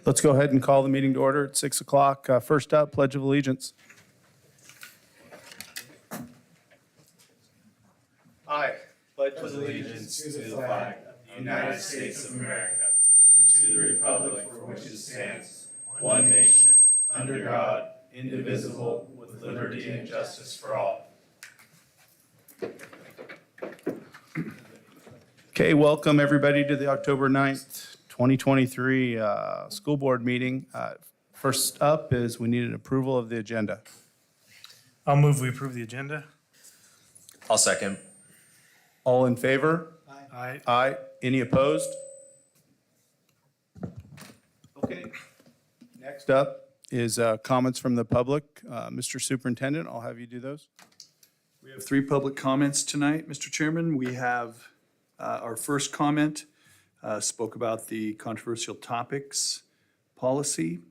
Let's go ahead and call the meeting to order at 6 o'clock. First up, Pledge of Allegiance. I pledge Allegiance to the flag of the United States of America and to the republic for which it stands, one nation, under God, indivisible, with liberty and justice for all. Okay, welcome everybody to the October 9th, 2023 school board meeting. First up is we need an approval of the agenda. I'll move we approve the agenda. I'll second. All in favor? Aye. Aye. Any opposed? Okay. Next up is comments from the public. Mr. Superintendent, I'll have you do those. We have three public comments tonight, Mr. Chairman. We have our first comment spoke about the controversial topics policy,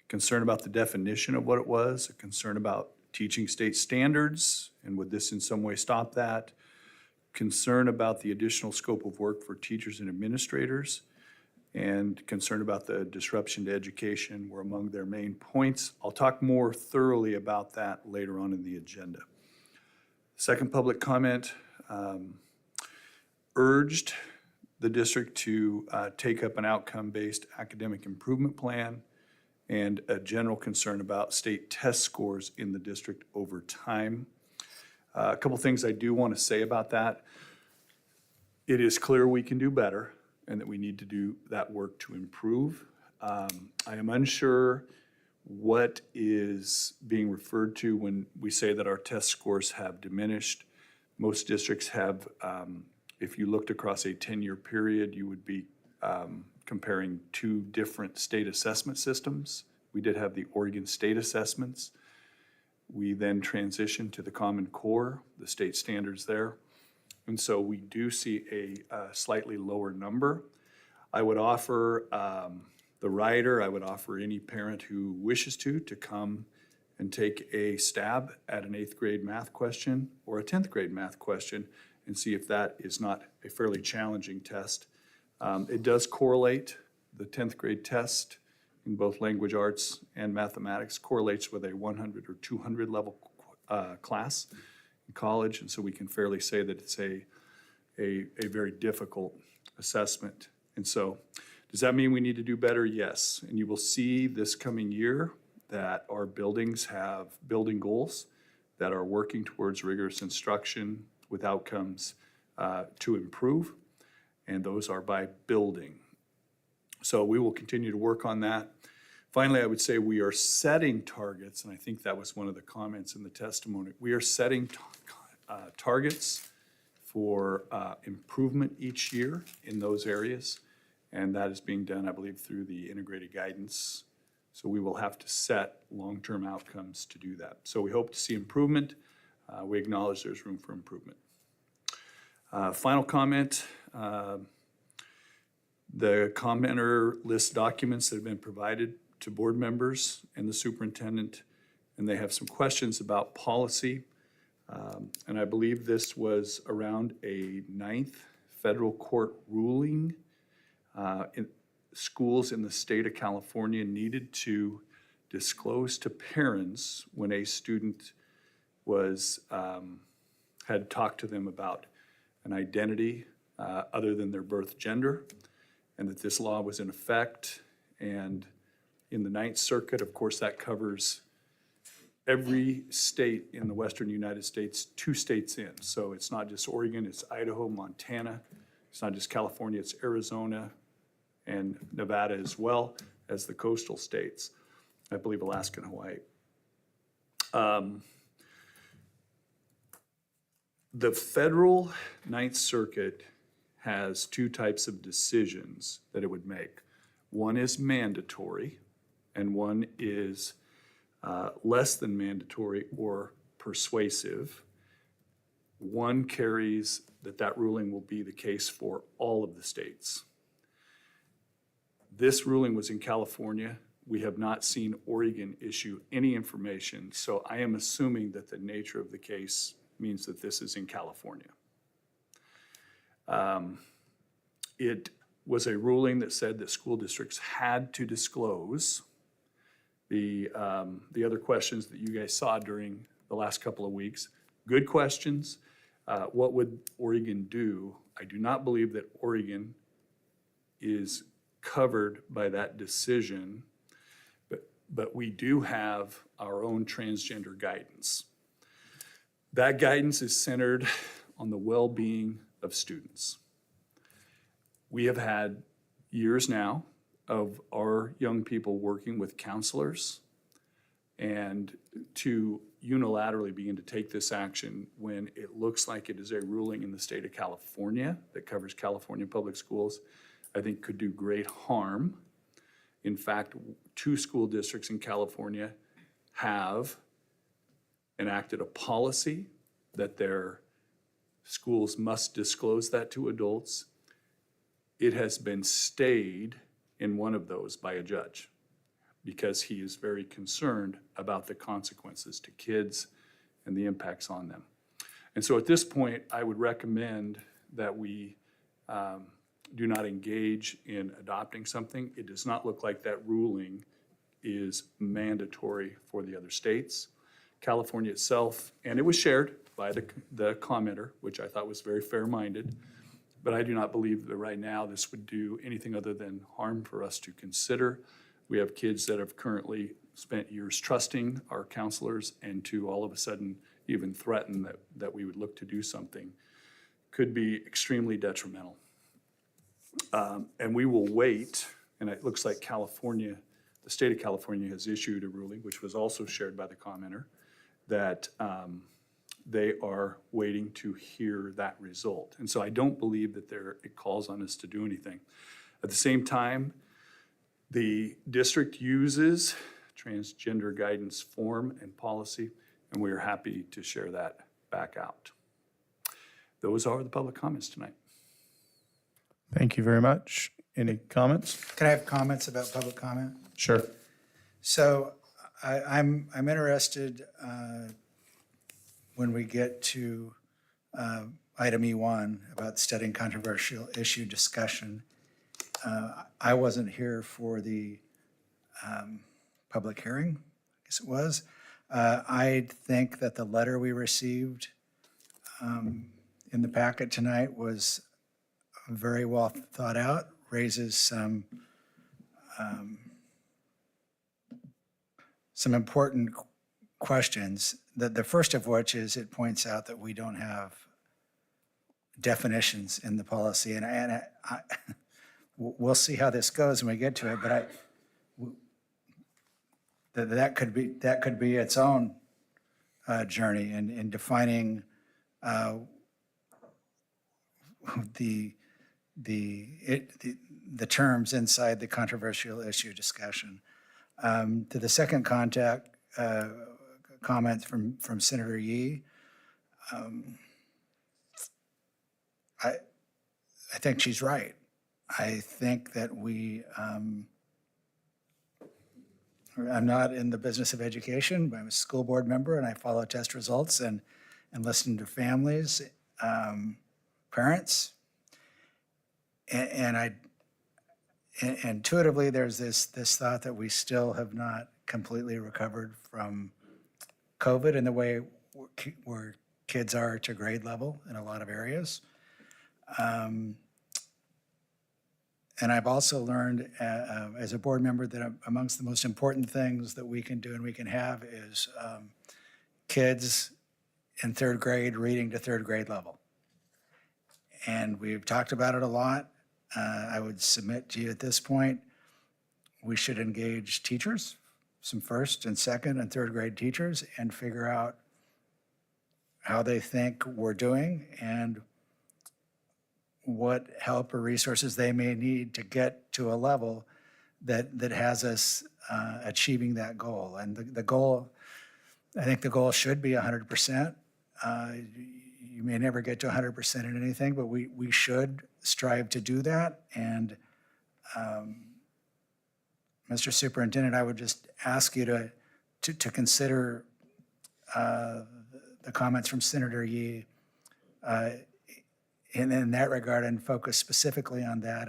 concern about the definition of what it was, a concern about teaching state standards, and would this in some way stop that? Concern about the additional scope of work for teachers and administrators, and concern about the disruption to education were among their main points. I'll talk more thoroughly about that later on in the agenda. Second public comment urged the district to take up an outcome-based academic improvement plan and a general concern about state test scores in the district over time. A couple things I do want to say about that. It is clear we can do better and that we need to do that work to improve. I am unsure what is being referred to when we say that our test scores have diminished. Most districts have, if you looked across a 10-year period, you would be comparing two different state assessment systems. We did have the Oregon state assessments. We then transitioned to the Common Core, the state standards there. And so we do see a slightly lower number. I would offer the writer, I would offer any parent who wishes to come and take a stab at an 8th grade math question or a 10th grade math question and see if that is not a fairly challenging test. It does correlate, the 10th grade test in both language arts and mathematics correlates with a 100 or 200 level class in college, and so we can fairly say that it's a very difficult assessment. And so, does that mean we need to do better? Yes, and you will see this coming year that our buildings have building goals that are working towards rigorous instruction with outcomes to improve, and those are by building. So we will continue to work on that. Finally, I would say we are setting targets, and I think that was one of the comments in the testimony. We are setting targets for improvement each year in those areas, and that is being done, I believe, through the integrated guidance. So we will have to set long-term outcomes to do that. So we hope to see improvement. We acknowledge there's room for improvement. Final comment. The commenter lists documents that have been provided to board members and the superintendent, and they have some questions about policy. And I believe this was around a 9th federal court ruling. Schools in the state of California needed to disclose to parents when a student was had talked to them about an identity other than their birth gender, and that this law was in effect. And in the 9th Circuit, of course, that covers every state in the western United States, 2 states in. So it's not just Oregon, it's Idaho, Montana. It's not just California, it's Arizona and Nevada as well as the coastal states. I believe Alaska and Hawaii. The federal 9th Circuit has 2 types of decisions that it would make. One is mandatory, and one is less than mandatory or persuasive. One carries that ruling will be the case for all of the states. This ruling was in California. We have not seen Oregon issue any information, so I am assuming that the nature of the case means that this is in California. It was a ruling that said that school districts had to disclose the other questions that you guys saw during the last couple of weeks. Good questions. What would Oregon do? I do not believe that Oregon is covered by that decision, but we do have our own transgender guidance. That guidance is centered on the well-being of students. We have had years now of our young people working with counselors and to unilaterally begin to take this action when it looks like it is a ruling in the state of California that covers California public schools, I think could do great harm. In fact, 2 school districts in California have enacted a policy that their schools must disclose that to adults. It has been stayed in one of those by a judge because he is very concerned about the consequences to kids and the impacts on them. And so at this point, I would recommend that we do not engage in adopting something. It does not look like that ruling is mandatory for the other states. California itself, and it was shared by the commenter, which I thought was very fair-minded, but I do not believe that right now this would do anything other than harm for us to consider. We have kids that have currently spent years trusting our counselors, and to all of a sudden even threaten that we would look to do something could be extremely detrimental. And we will wait, and it looks like California, the state of California has issued a ruling, which was also shared by the commenter, that they are waiting to hear that result. And so I don't believe that it calls on us to do anything. At the same time, the district uses transgender guidance form and policy, and we are happy to share that back out. Those are the public comments tonight. Thank you very much. Any comments? Can I have comments about public comment? Sure. So I'm interested when we get to item E1 about studying controversial issue discussion. I wasn't here for the public hearing, I guess it was. I think that the letter we received in the packet tonight was very well thought out, raises some important questions. The first of which is it points out that we don't have definitions in the policy, and I we'll see how this goes when we get to it. But that could be its own journey in defining the terms inside the controversial issue discussion. To the second comment from Senator Yee, I think she's right. I think that I'm not in the business of education, but I'm a school board member and I follow test results and listen to families, parents, and intuitively there's this thought that we still have not completely recovered from COVID in the way where kids are to grade level in a lot of areas. And I've also learned as a board member that amongst the most important things that we can do and we can have is kids in 3rd grade reading to 3rd grade level. And we've talked about it a lot. I would submit to you at this point, we should engage teachers, some 1st and 2nd and 3rd grade teachers, and figure out how they think we're doing and what help or resources they may need to get to a level that has us achieving that goal. And the goal, I think the goal should be 100%. You may never get to 100% in anything, but we should strive to do that. And Mr. Superintendent, I would just ask you to consider the comments from Senator Yee in that regard and focus specifically on that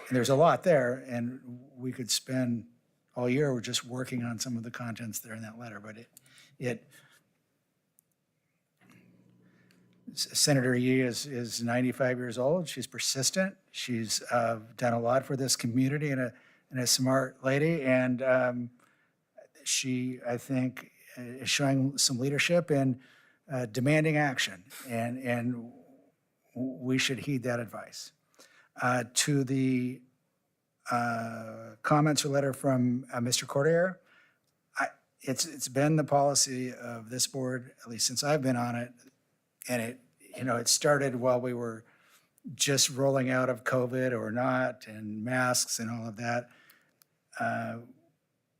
And there's a lot there, and we could spend all year just working on some of the contents there in that letter, but Senator Yee is 95 years old. She's persistent. She's done a lot for this community and a smart lady. And she, I think, is showing some leadership and demanding action. And we should heed that advice. To the comments or letter from Mr. Cordier, it's been the policy of this board, at least since I've been on it, and it started while we were just rolling out of COVID or not, and masks and all of that.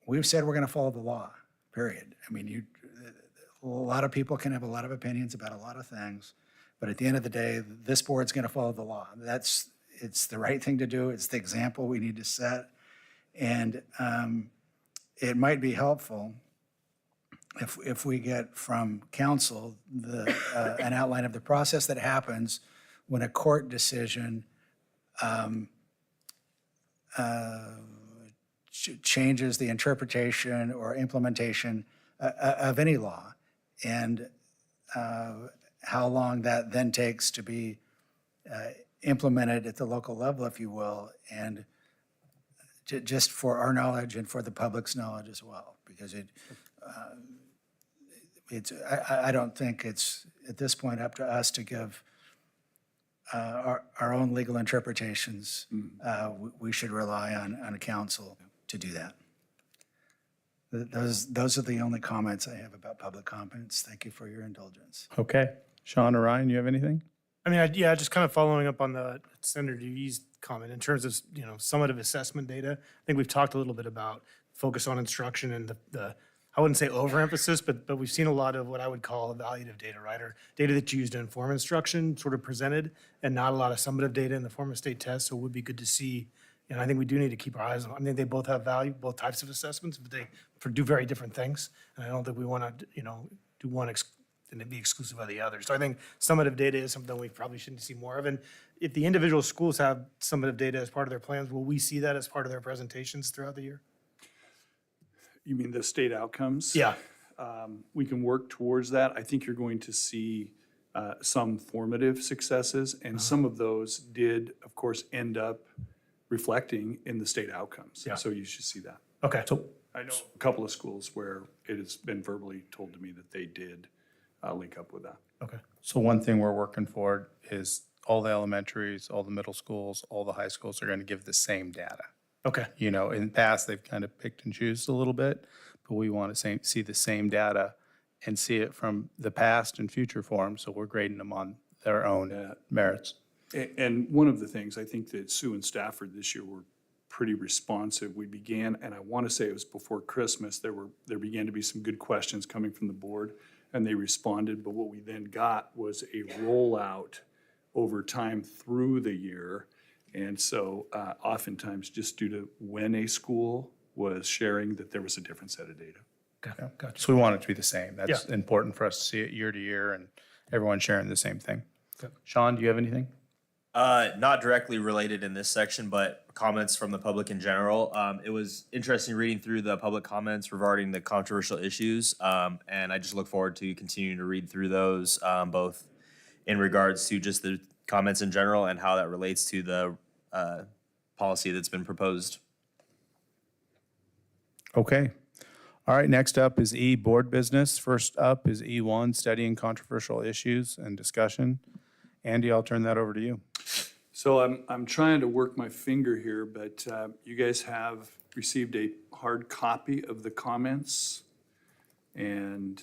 We've said we're going to follow the law, period. I mean, a lot of people can have a lot of opinions about a lot of things, but at the end of the day, this board's going to follow the law. It's the right thing to do. It's the example we need to set. And it might be helpful if we get from council an outline of the process that happens when a court decision changes the interpretation or implementation of any law, and how long that then takes to be implemented at the local level, if you will, and just for our knowledge and for the public's knowledge as well, because I don't think it's at this point up to us to give our own legal interpretations. We should rely on a council to do that. Those are the only comments I have about public comments. Thank you for your indulgence. Okay. Sean or Ryan, you have anything? I mean, just kind of following up on the Senator Yee's comment in terms of, summative assessment data. I think we've talked a little bit about focus on instruction and the I wouldn't say overemphasis, but we've seen a lot of what I would call evaluative data, right? Or data that's used to inform instruction sort of presented, and not a lot of summative data in the form of state tests. So it would be good to see, and I think we do need to keep our eyes on them. I think they both have value, both types of assessments, but they do very different things. And I don't think we want to, do one and it be exclusive of the other. So I think summative data is something we probably shouldn't see more of. And if the individual schools have summative data as part of their plans, will we see that as part of their presentations throughout the year? You mean the state outcomes? Yeah. We can work towards that. I think you're going to see some formative successes, and some of those did, of course, end up reflecting in the state outcomes. Yeah. So you should see that. Okay. So I know a couple of schools where it has been verbally told to me that they did link up with that. okay. So one thing we're working for is all the elementaries, all the middle schools, all the high schools are going to give the same data. Okay. In the past, they've kind of picked and choose a little bit, but we want to see the same data and see it from the past and future forms, so we're grading them on their own merits. And one of the things, I think that Sue and Stafford this year were pretty responsive. We began, and I want to say it was before Christmas, there began to be some good questions coming from the board, and they responded, but what we then got was a rollout over time through the year. And so oftentimes, just due to when a school was sharing, that there was a different set of data. Okay. Gotcha. So we want it to be the same. That's important for us to see it year to year and everyone sharing the same thing. Okay. Sean, do you have anything? Not directly related in this section, but comments from the public in general. It was interesting reading through the public comments regarding the controversial issues, and I just look forward to continuing to read through those, both in regards to just the comments in general and how that relates to the policy that's been proposed. Okay. All right, next up is E, board business. First up is E1, studying controversial issues and discussion. Andy, I'll turn that over to you. So I'm trying to work my finger here, but you guys have received a hard copy of the comments, and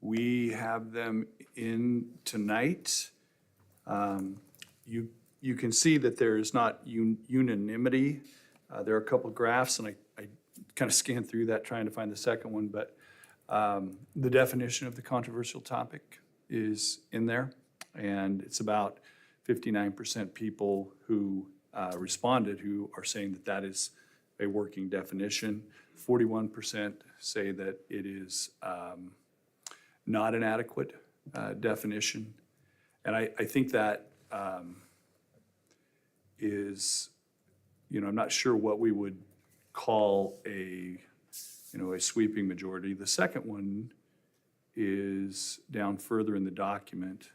we have them in tonight. You can see that there is not unanimity. There are a couple of graphs, and I kind of scanned through that trying to find the second one, but the definition of the controversial topic is in there, and it's about 59% people who responded who are saying that that is a working definition. 41% say that it is not an adequate definition. And I think that is I'm not sure what we would call a sweeping majority. The second one is down further in the document.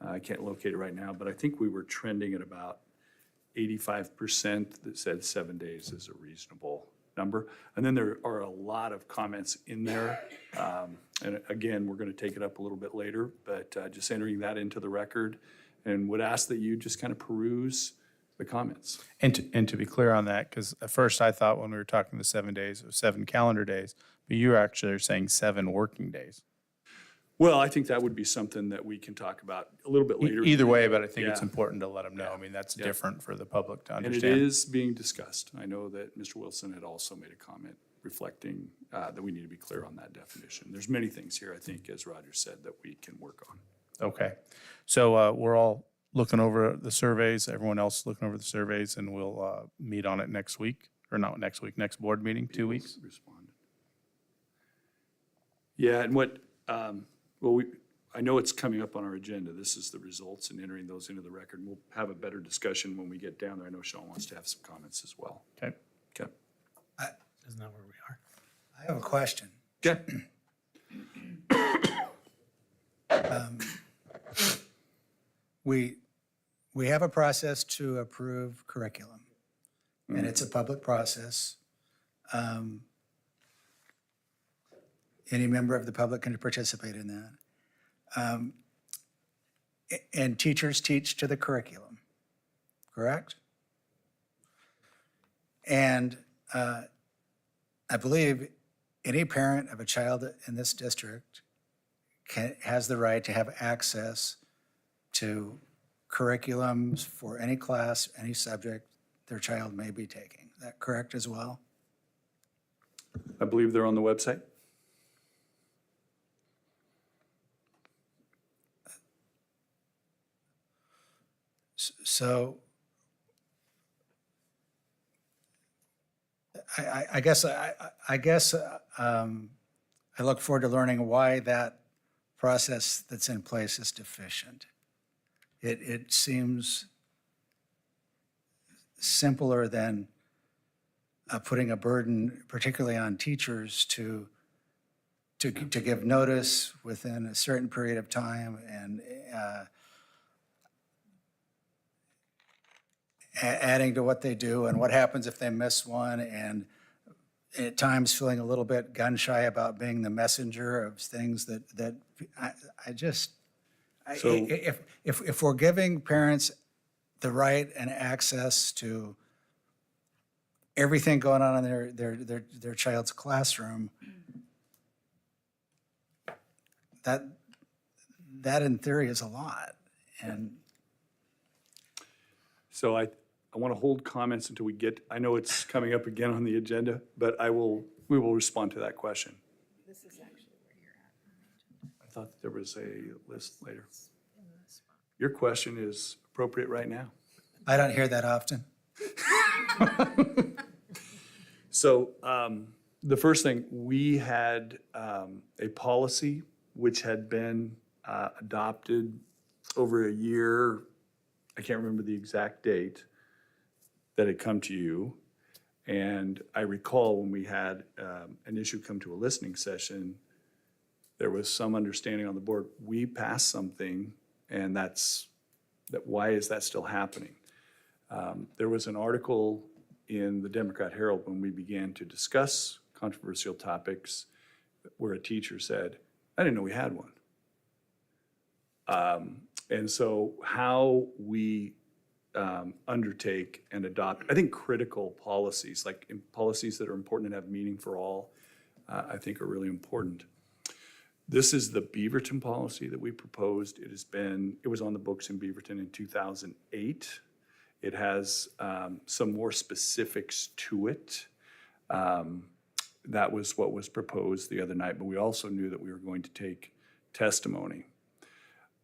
I can't locate it right now, but I think we were trending at about 85% that said 7 days is a reasonable number. And then there are a lot of comments in there. And again, we're going to take it up a little bit later, but just entering that into the record, and would ask that you just kind of peruse the comments. And to be clear on that, because at first I thought when we were talking the 7 days, it was 7 calendar days, but you actually are saying 7 working days. Well, I think that would be something that we can talk about a little bit later. Either way, but I think it's Yeah. important to let them know. I mean, that's different for the public to And it understand. is being discussed. I know that Mr. Wilson had also made a comment reflecting that we need to be clear on that definition. There's many things here, I think, as Roger said, that we can work on. Okay. So we're all looking over the surveys, everyone else looking over the surveys, and we'll meet on it next week, or not next week, next board meeting, 2 weeks? Responded. Yeah, and what, I know it's coming up on our agenda. This is the results and entering those into the record. We'll have a better discussion when we get down there. I know Sean wants to have some comments as well. Okay. Okay. Isn't that where we are? I have a question. Okay. We have a process to approve curriculum, and it's a public process. Any member of the public can participate in that. And teachers teach to the curriculum, correct? And I believe any parent of a child in this district has the right to have access to curriculums for any class, any subject their child may be taking. Is that correct as well? I believe they're on the website. So I guess I look forward to learning why that process that's in place is deficient. It seems simpler than putting a burden, particularly on teachers, to give notice within a certain period of time and adding to what they do and what happens if they miss one, and at times feeling a little bit gun shy about being the messenger of things that So- if we're giving parents the right and access to everything going on in their child's classroom, that in theory is a lot. And So I want to hold comments until we get, I know it's coming up again on the agenda, but we will respond to that question. This is actually where you're at. I thought there was a list later. Your question is appropriate right now. I don't hear that often. So the first thing, we had a policy which had been adopted over a year. I can't remember the exact date that had come to you. And I recall when we had an issue come to a listening session, there was some understanding on the board, we passed something, and why is that still happening? There was an article in the Democrat Herald when we began to discuss controversial topics where a teacher said, I didn't know we had one. And so how we undertake and adopt, I think, critical policies, like policies that are important and have meaning for all, I think are really important. This is the Beaverton policy that we proposed. It was on the books in Beaverton in 2008. It has some more specifics to it. That was what was proposed the other night, but we also knew that we were going to take testimony.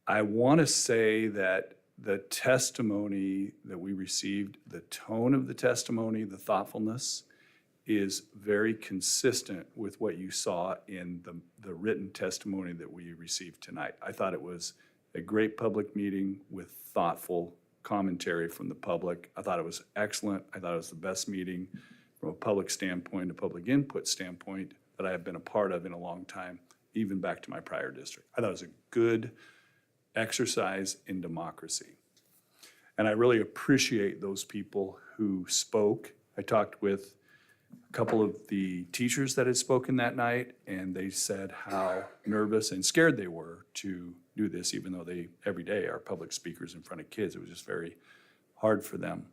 I want to say that the testimony that we received, the tone of the testimony, the thoughtfulness is very consistent with what you saw in the written testimony that we received tonight. I thought it was a great public meeting with thoughtful commentary from the public. I thought it was excellent. I thought it was the best meeting from a public standpoint, a public input standpoint that I have been a part of in a long time, even back to my prior district. I thought it was a good exercise in democracy. And I really appreciate those people who spoke. I talked with a couple of the teachers that had spoken that night, and they said how nervous and scared they were to do this, even though they every day are public speakers in front of kids. It was just very hard for them.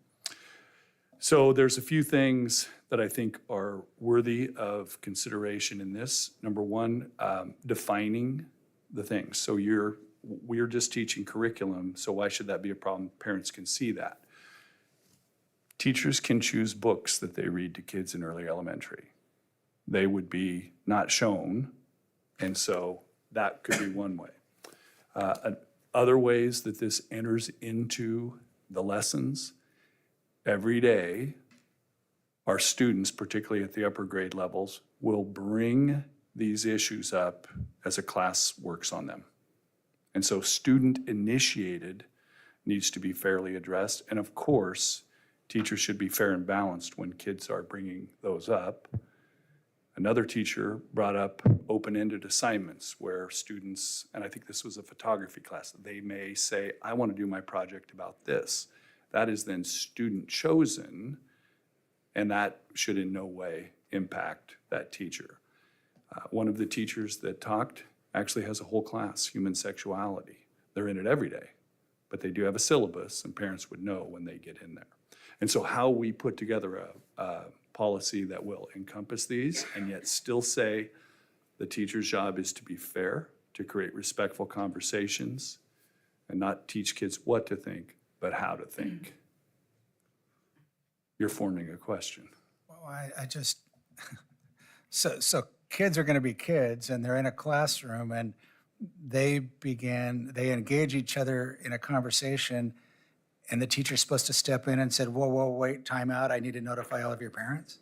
So there's a few things that I think are worthy of consideration in this. Number one, defining the things. So we're just teaching curriculum, so why should that be a problem? Parents can see that. Teachers can choose books that they read to kids in early elementary. They would be not shown, and so that could be one way. Other ways that this enters into the lessons, every day, our students, particularly at the upper grade levels, will bring these issues up as a class works on them. And so student-initiated needs to be fairly addressed. And of course, teachers should be fair and balanced when kids are bringing those up. Another teacher brought up open-ended assignments where students, and I think this was a photography class, they may say, I want to do my project about this. That is then student-chosen, and that should in no way impact that teacher. One of the teachers that talked actually has a whole class, human sexuality. They're in it every day, but they do have a syllabus, and parents would know when they get in there. And so how we put together a policy that will encompass these and yet still say the teacher's job is to be fair, to create respectful conversations, and not teach kids what to think, but how to think. You're forming a question. Well, I just, so kids are going to be kids, and they're in a classroom, and they engage each other in a conversation, and the teacher's supposed to step in and said, whoa, wait, time out, I need to notify all of your parents?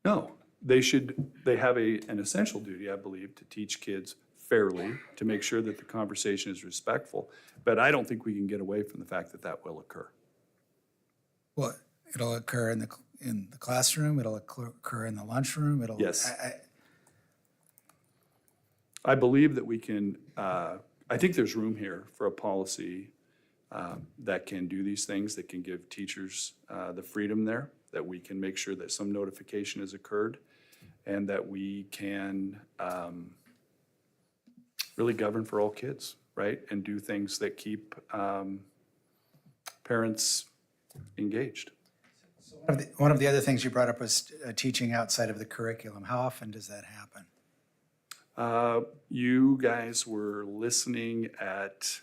No, they have an essential duty, I believe, to teach kids fairly, to make sure that the conversation is respectful. But I don't think we can get away from the fact that that will occur. Well, it'll occur in the classroom, it'll occur in the lunchroom, it'll. Yes. I believe that we can, I think there's room here for a policy that can do these things, that can give teachers the freedom there, that we can make sure that some notification has occurred, and that we can really govern for all kids, right? And do things that keep parents engaged. One of the other things you brought up was teaching outside of the curriculum. How often does that happen? You guys were listening at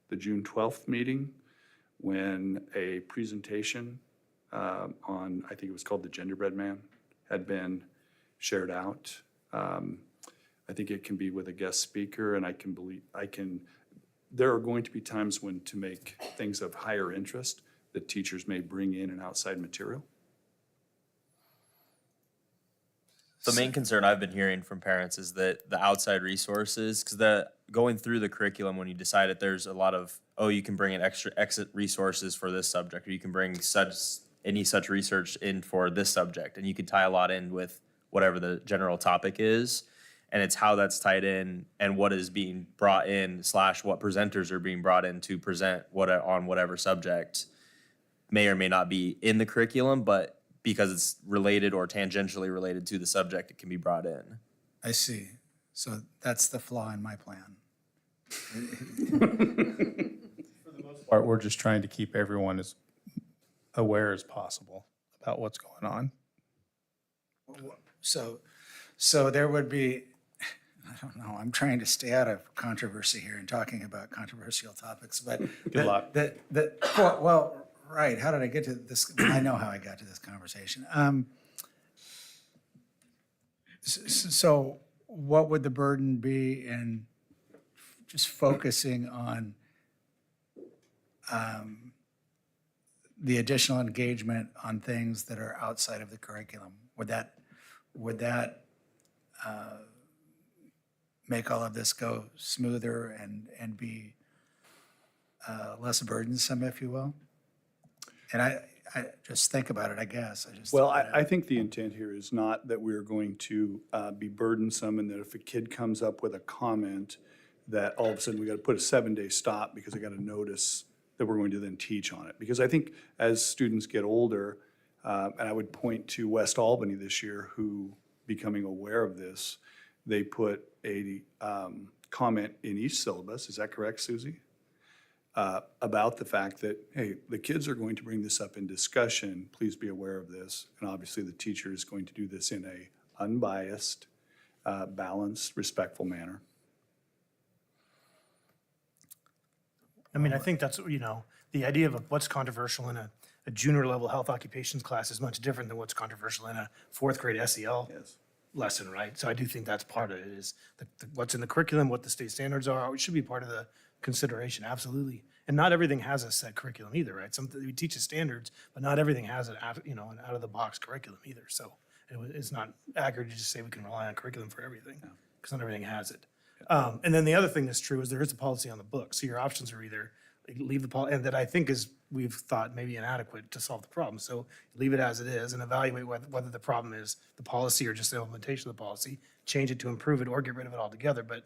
the June 12th meeting when a presentation on, I think it was called The Genderbread Man, had been shared out. I think it can be with a guest speaker, and there are going to be times when, to make things of higher interest, that teachers may bring in an outside material. The main concern I've been hearing from parents is that the outside resources, because going through the curriculum, when you decide that there's a lot of, you can bring in extra exit resources for this subject, or you can bring any such research in for this subject, and you can tie a lot in with whatever the general topic is, and it's how that's tied in and what is being brought in / what presenters are being brought in to present on whatever subject may or may not be in the curriculum, but because it's related or tangentially related to the subject, it can be brought in. I see. So that's the flaw in my plan. Or we're just trying to keep everyone as aware as possible about what's going on. So there would be, I don't know, I'm trying to stay out of controversy here and talking about controversial topics, but. Good luck. Well, right, how did I get to this? I know how I got to this conversation. So what would the burden be in just focusing on the additional engagement on things that are outside of the curriculum? Would that make all of this go smoother and be less burdensome, if you will. And I just think about it, I guess. Well, I think the intent here is not that we're going to be burdensome and that if a kid comes up with a comment, that all of a sudden we got to put a 7-day stop because I got to notice that we're going to then teach on it. Because I think as students get older, and I would point to West Albany this year, who, becoming aware of this, they put a comment in each syllabus, is that correct, Susie? About the fact that, hey, the kids are going to bring this up in discussion, please be aware of this. And obviously the teacher is going to do this in a unbiased, balanced, respectful manner. I mean, I think that's, the idea of what's controversial in a junior level health occupations class is much different than what's controversial in a fourth grade SEL Yes. lesson, right? So I do think that's part of it, is what's in the curriculum, what the state standards are, it should be part of the consideration, absolutely. And not everything has a set curriculum either, right? We teach the standards, but not everything has an out of the box curriculum either. So it's not accurate to just say we can rely on curriculum for everything, because not everything has it. And then the other thing that's true is there is a policy on the book. So your options are either leave the policy, and that I think is, we've thought maybe inadequate to solve the problem. So leave it as it is and evaluate whether the problem is the policy or just the implementation of the policy, change it to improve it or get rid of it altogether. But,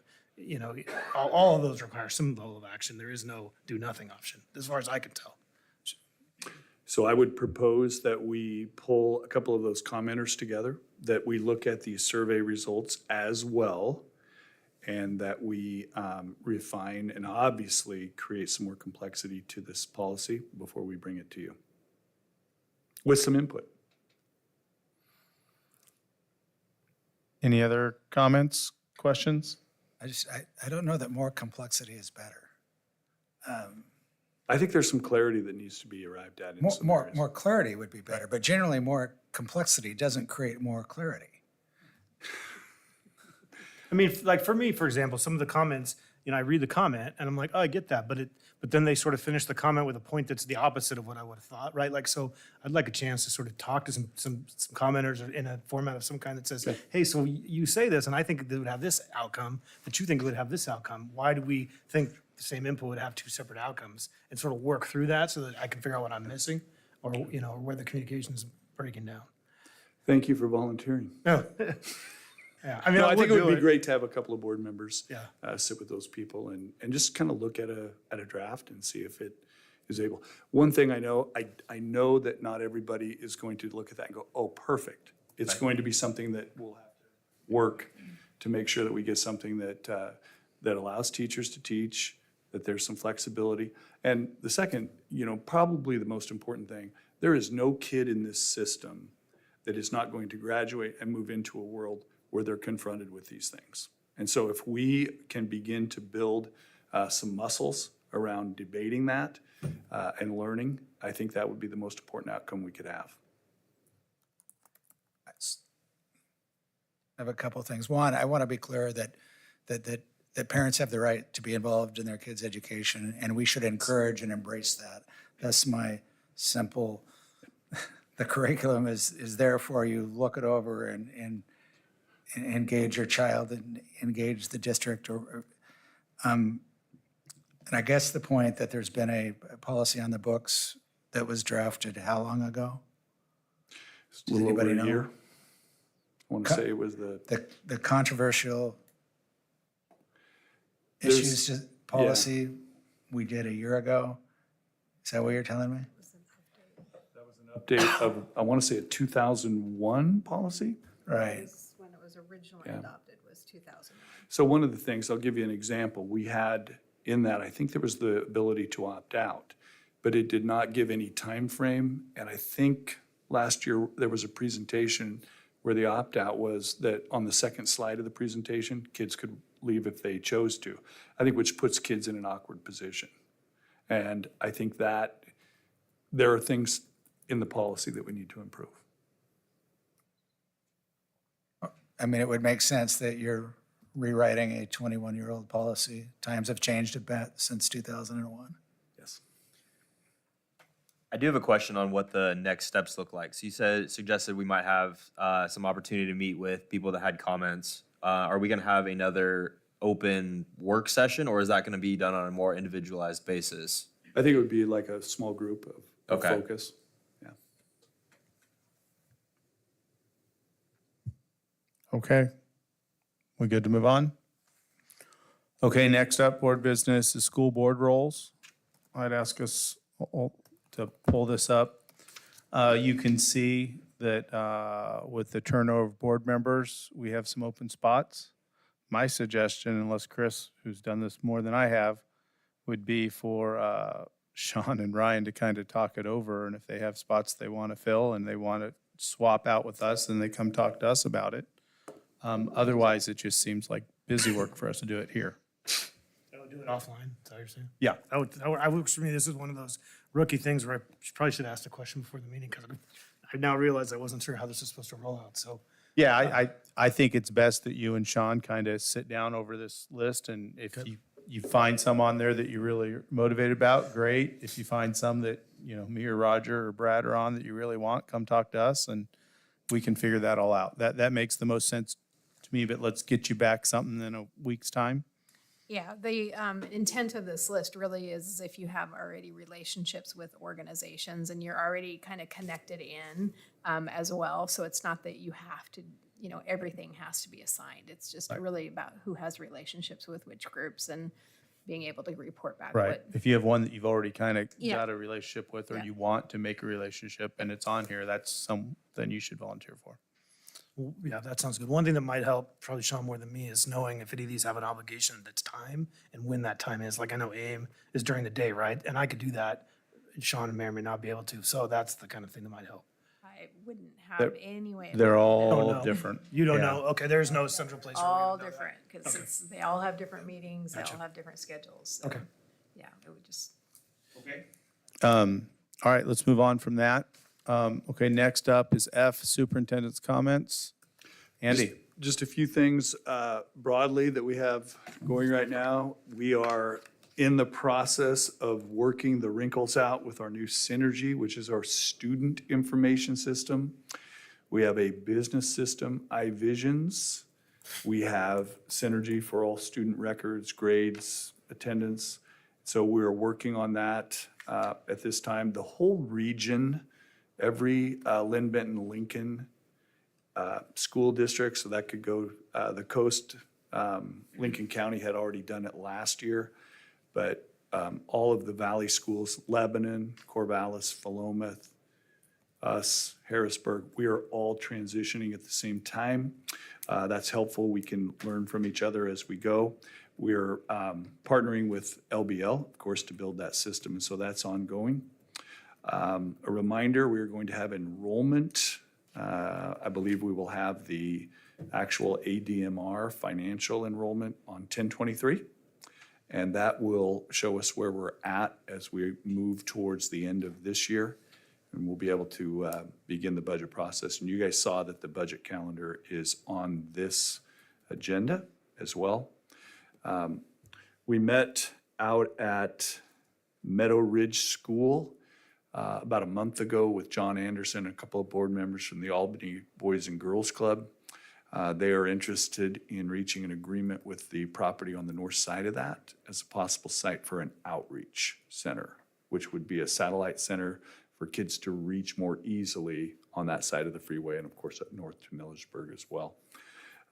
all of those require some level of action. There is no do nothing option, as far as I can tell. So I would propose that we pull a couple of those commenters together, that we look at the survey results as well, and that we refine and obviously create some more complexity to this policy before we bring it to you, with some input. Any other comments, questions? I don't know that more complexity is better. I think there's some clarity that needs to be arrived at in some areas. More clarity would be better, but generally more complexity doesn't create more clarity. I mean, like for me, for example, some of the comments, I read the comment and I'm like, oh, I get that, but then they sort of finish the comment with a point that's the opposite of what I would have thought, right? Like, so I'd like a chance to sort of talk to some commenters in a format of some kind that says, hey, so you say this, and I think it would have this outcome, but you think it would have this outcome. Why do we think the same input would have two separate outcomes? And sort of work through that so that I can figure out what I'm missing, or where the communication's breaking down. Thank you for volunteering. No. Yeah, I mean, No, I I think would it would do be great to have a couple of board members Yeah. sit with those people and just kind of look at a draft and see if it is able. One thing I know that not everybody is going to look at that and go, oh, perfect. It's going to be something that we'll have to work to make sure that we get something that allows teachers to teach, that there's some flexibility. And the second, probably the most important thing, there is no kid in this system that is not going to graduate and move into a world where they're confronted with these things. And so if we can begin to build some muscles around debating that and learning, I think that would be the most important outcome we could have. I have a couple of things. One, I want to be clear that parents have the right to be involved in their kids' education, and we should encourage and embrace that. That's my simple, the curriculum is there for you. Look it over and engage your child and engage the district. And I guess the point that there's been a policy on the books that was drafted how long ago? A little over anybody a know? year. I want to say it was The controversial There's- issues to policy we did a year ago. Is that what you're telling me? update of, I want to say a 2001 policy. Right. When it was originally Yeah. adopted was 2009. So one of the things, I'll give you an example, we had in that, I think there was the ability to opt out, but it did not give any time frame. And I think last year there was a presentation where the opt-out was that on the second slide of the presentation, kids could leave if they chose to. I think which puts kids in an awkward position. And I think that there are things in the policy that we need to improve. I mean, it would make sense that you're rewriting a 21-year-old policy. Times have changed a bit since 2001. Yes. I do have a question on what the next steps look like. So you suggested we might have some opportunity to meet with people that had comments. Are we going to have another open work session, or is that going to be done on a more individualized basis? I think it would be like a small group of Okay. focus. Yeah. Okay. We good to move on? Okay, next up, board business is school board roles. I'd ask us all to pull this up. You can see that with the turnover of board members, we have some open spots. My suggestion, unless Chris, who's done this more than I have, would be for Sean and Ryan to kind of talk it over, and if they have spots they want to fill and they want to swap out with us, then they come talk to us about it. Otherwise, it just seems like busy work for us to do it here. I would do it offline, is that what you're saying? Yeah. I would, for me, this is one of those rookie things where I probably should have asked a question before the meeting, because I now realize I wasn't sure how this is supposed to roll out, so. Yeah, I think it's best that you and Sean kind of sit down over this list, and if you find some on there that you're really motivated about, great. If you find some that, you know, me or Roger or Brad are on that you really want, come talk to us, and we can figure that all out. That makes the most sense to me, but let's get you back something in a week's time. Yeah, the intent of this list really is if you have already relationships with organizations and you're already kind of connected in as well. So it's not that you have to, you know, everything has to be assigned. It's just really about who has relationships with which groups and being able to report back Right. what. If you have one that you've already kind of Yeah. got a relationship with, or Yeah. you want to make a relationship and it's on here, that's something you should volunteer for. Well, yeah, that sounds good. One thing that might help, probably Sean more than me, is knowing if any of these have an obligation that's time and when that time is. Like I know AIM is during the day, right? And I could do that. and Sean may or may not be able to. So that's the kind of thing that might help. I wouldn't have any way. of They're knowing. all know. different. You don't Yeah. know? Okay, there's no central place. where we're All gonna know that. different, because they all have different meetings, they Gotcha. all have different schedules. So, Okay. yeah, it would just. All right, let's move on from that. Okay, next up is F, superintendent's comments. Andy? Just a few things broadly that we have going right now. We are in the process of working the wrinkles out with our new Synergy, which is our student information system. We have a business system, iVisions. We have Synergy for all student records, grades, attendance. So we're working on that at this time. The whole region, every Lynn Benton Lincoln school district, so that could go, the coast, Lincoln County had already done it last year, but all of the valley schools, Lebanon, Corvallis, Philomath, us, Harrisburg, we are all transitioning at the same time. That's helpful. We can learn from each other as we go. We're partnering with LBL, of course, to build that system, and so that's ongoing. A reminder, we are going to have enrollment. I believe we will have the actual ADMR financial enrollment on 10/23. And that will show us where we're at as we move towards the end of this year. And we'll be able to begin the budget process. And you guys saw that the budget calendar is on this agenda as well. We met out at Meadow Ridge School about a month ago with John Anderson, and a couple of board members from the Albany Boys and Girls Club. They are interested in reaching an agreement with the property on the north side of that as a possible site for an outreach center, which would be a satellite center for kids to reach more easily on that side of the freeway, and of course up north to Millersburg as well.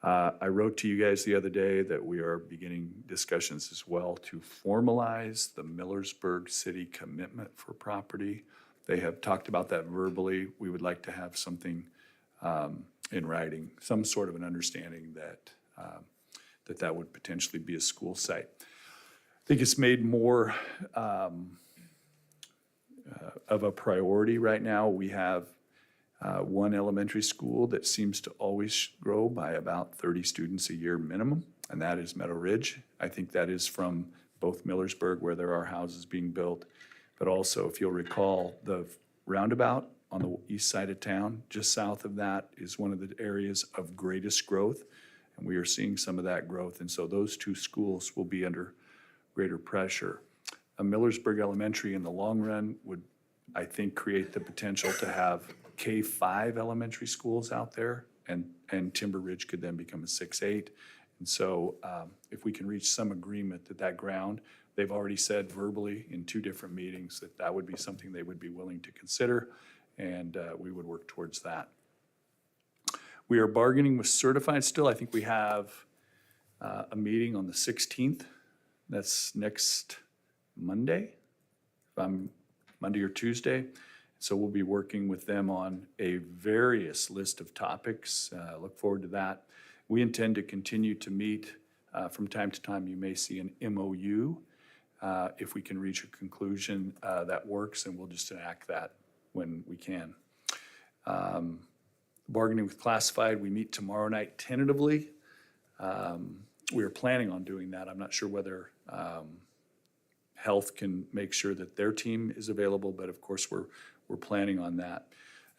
I wrote to you guys the other day that we are beginning discussions as well to formalize the Millersburg city commitment for property. They have talked about that verbally. We would like to have something in writing, some sort of an understanding that that would potentially be a school site. I think it's made more of a priority right now. We have one elementary school that seems to always grow by about 30 students a year minimum, and that is Meadow Ridge. I think that is from both Millersburg, where there are houses being built, but also, if you'll recall, the roundabout on the east side of town, just south of that, is one of the areas of greatest growth, and we are seeing some of that growth, and so those two schools will be under greater pressure. A Millersburg Elementary in the long run would, I think, create the potential to have K-5 elementary schools out there, and Timber Ridge could then become a 6-8. And so if we can reach some agreement that ground, they've already said verbally in 2 different meetings that that would be something they would be willing to consider, and we would work towards that. We are bargaining with certified still. I think we have a meeting on the 16th. That's next Monday, Monday or Tuesday. So we'll be working with them on a various list of topics. Look forward to that. We intend to continue to meet from time to time. You may see an MOU. If we can reach a conclusion that works, and we'll just enact that when we can. Bargaining with classified, we meet tomorrow night tentatively. We are planning on doing that. I'm not sure whether health can make sure that their team is available, but of course we're planning on that.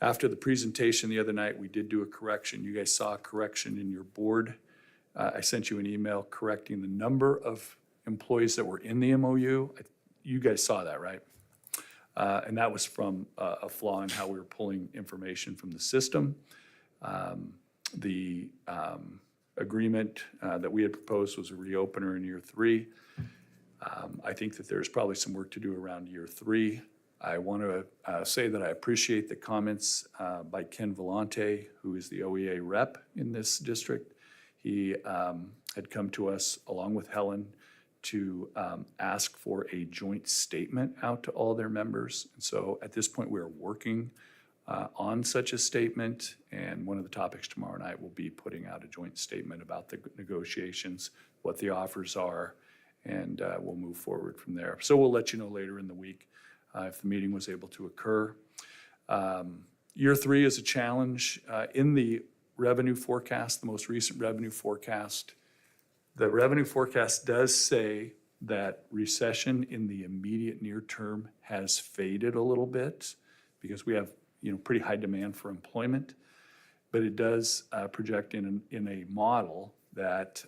After the presentation the other night, we did do a correction. You guys saw a correction in your board. I sent you an email correcting the number of employees that were in the MOU. You guys saw that, right? And that was from a flaw in how we were pulling information from the system. The agreement that we had proposed was a reopener in year 3. I think that there's probably some work to do around year 3. I want to say that I appreciate the comments by Ken Vellante, who is the OEA rep in this district. He had come to us along with Helen to ask for a joint statement out to all their members. And so at this point, we are working on such a statement, and one of the topics tomorrow night will be putting out a joint statement about the negotiations, what the offers are, and we'll move forward from there. So we'll let you know later in the week if the meeting was able to occur. Year 3 is a challenge. In the revenue forecast, the most recent revenue forecast, the revenue forecast does say that recession in the immediate near term has faded a little bit because we have pretty high demand for employment, but it does project in a model that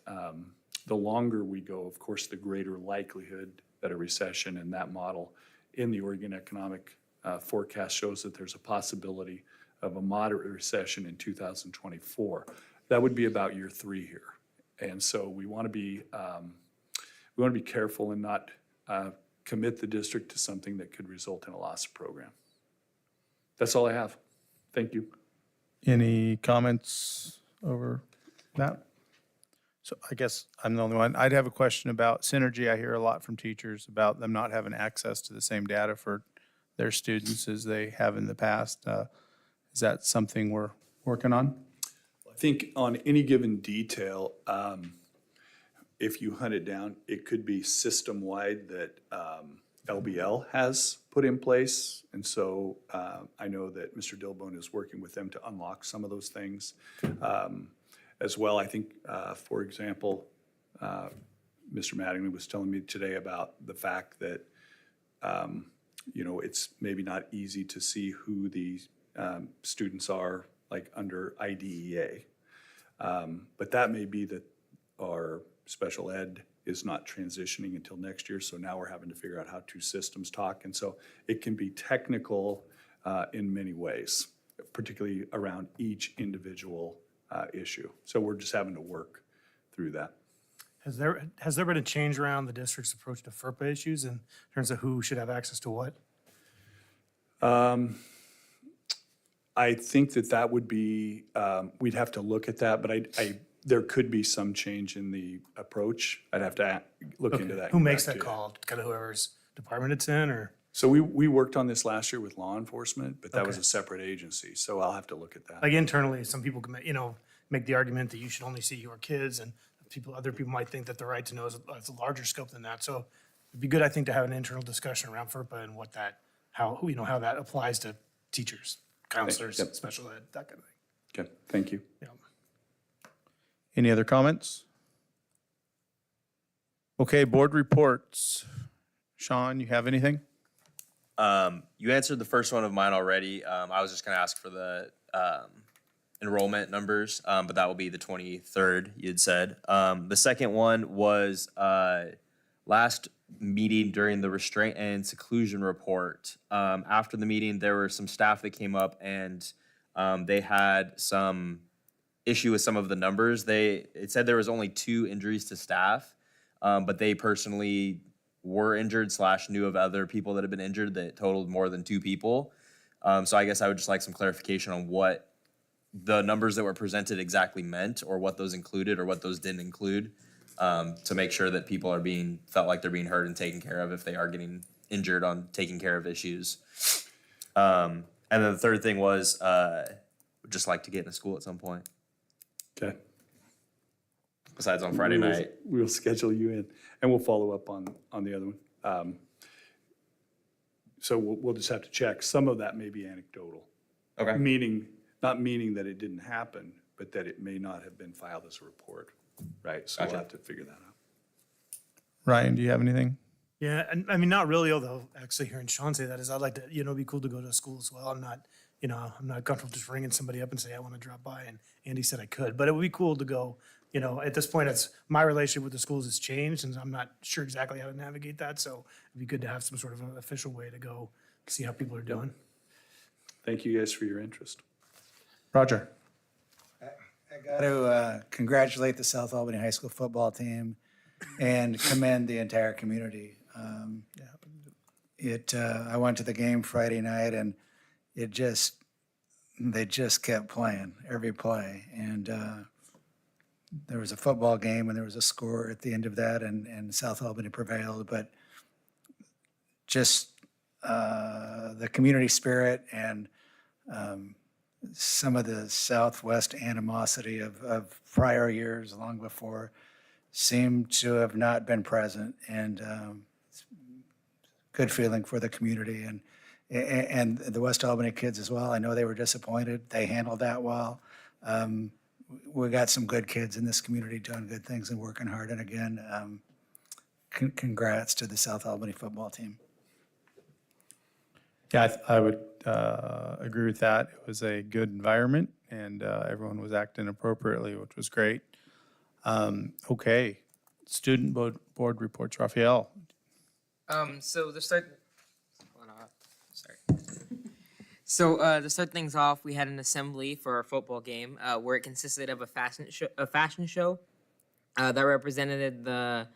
the longer we go, of course, the greater likelihood that a recession in that model in the Oregon Economic Forecast shows that there's a possibility of a moderate recession in 2024. That would be about year 3 here. And so we want to be careful and not commit the district to something that could result in a loss of program. That's all I have. Thank you. Any comments over that? So I guess I'm the only one. I'd have a question about synergy. I hear a lot from teachers about them not having access to the same data for their students as they have in the past. Is that something we're working on? I think on any given detail, if you hunt it down, it could be system-wide that LBL has put in place. And so I know that Mr. Dilbone is working with them to unlock some of those things. As well, I think, for example, Mr. Mattingly was telling me today about the fact that, it's maybe not easy to see who the students are, like under IDEA. But that may be that our special ed is not transitioning until next year, so now we're having to figure out how 2 systems talk. And so it can be technical in many ways, particularly around each individual issue. So we're just having to work through that. Has there been a change around the district's approach to FERPA issues in terms of who should have access to what? I think that would be, we'd have to look at that, but there could be some change in the approach. I'd have to look into that. Who and get makes back that to you. call? Kind of whoever's department it's in, or? So we worked on this last year with law enforcement, but that was Okay. a separate agency, so I'll have to look at that. Like internally, some people can, make the argument that you should only see your kids, and other people might think that the right to know is a larger scope than that. So it'd be good, I think, to have an internal discussion around FERPA and how that applies to teachers, counselors, Yep. special ed, that kind of thing. Okay, thank you. Yeah. Any other comments? Okay, board reports. Sean, you have anything? You answered the first one of mine already. I was just going to ask for the enrollment numbers, but that will be the 23rd, you had said. The second one was last meeting during the restraint and seclusion report. After the meeting, there were some staff that came up and they had some issue with some of the numbers. It said there was only 2 injuries to staff, but they personally were injured / knew of other people that had been injured that totaled more than 2 people. So I guess I would just like some clarification on what the numbers that were presented exactly meant, or what those included or what those didn't include, to make sure that people are felt like they're being heard and taken care of if they are getting injured on taking care of issues. And then the third thing was, would just like to get into school at some point, Okay. besides on Friday night. We'll schedule you in, and we'll follow up on the other one. So we'll just have to check. Some of that may be anecdotal. Okay. Not meaning that it didn't happen, but that it may not have been filed as a report, right? So we'll Gotcha. have to figure that out. Ryan, do you have anything? Yeah, and I mean, not really, although actually hearing Sean say that is, I'd like to, it'd be cool to go to a school as well. I'm not comfortable just ringing somebody up and say, I want to drop by, and Andy said I could, but it would be cool to go. At this point, it's, my relationship with the schools has changed, and I'm not sure exactly how to navigate that, so it'd be good to have some sort of an official way to go see how people are doing. Thank you guys for your interest. Roger? I got to congratulate the South Albany High School football team and commend the entire community. I went to the game Friday night, and they just kept playing every play. And there was a football game, and there was a score at the end of that, and South Albany prevailed. But just the community spirit and some of the Southwest animosity of prior years, long before, seemed to have not been present, and it's good feeling for the community and the West Albany kids as well. I know they were disappointed. They handled that well. We got some good kids in this community doing good things and working hard. And again, congrats to the South Albany football team. Yeah, I would agree with that. It was a good environment, and everyone was acting appropriately, which was great. Okay, student board reports. Raphael? So to start, sorry. So to start things off, we had an assembly for our football game, where it consisted of a fashion show that represented the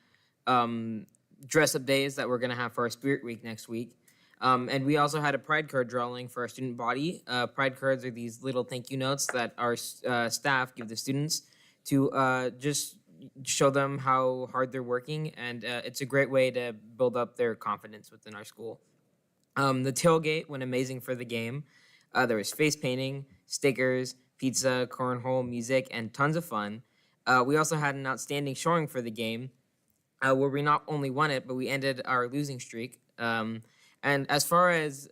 dress-up days that we're gonna have for our Spirit Week next week. And we also had a pride card drawing for our student body. Pride cards are these little thank you notes that our staff give the students to just show them how hard they're working, and it's a great way to build up their confidence within our school. The tailgate went amazing for the game. There was face painting, stickers, pizza, cornhole, music, and tons of fun. We also had an outstanding showing for the game, where we not only won it, but we ended our losing streak. And as far as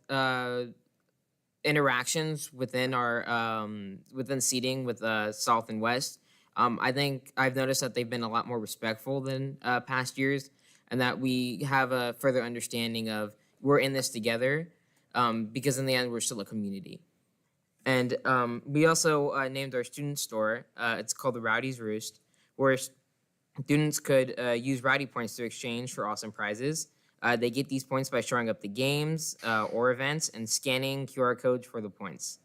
interactions within our within seating with South and West, I think I've noticed that they've been a lot more respectful than past years, and that we have a further understanding of we're in this together, because in the end we're still a community. And we also named our student store. It's called the Rowdy's Roost, where students could use Rowdy points to exchange for awesome prizes. They get these points by showing up the games or events and scanning QR codes for the points.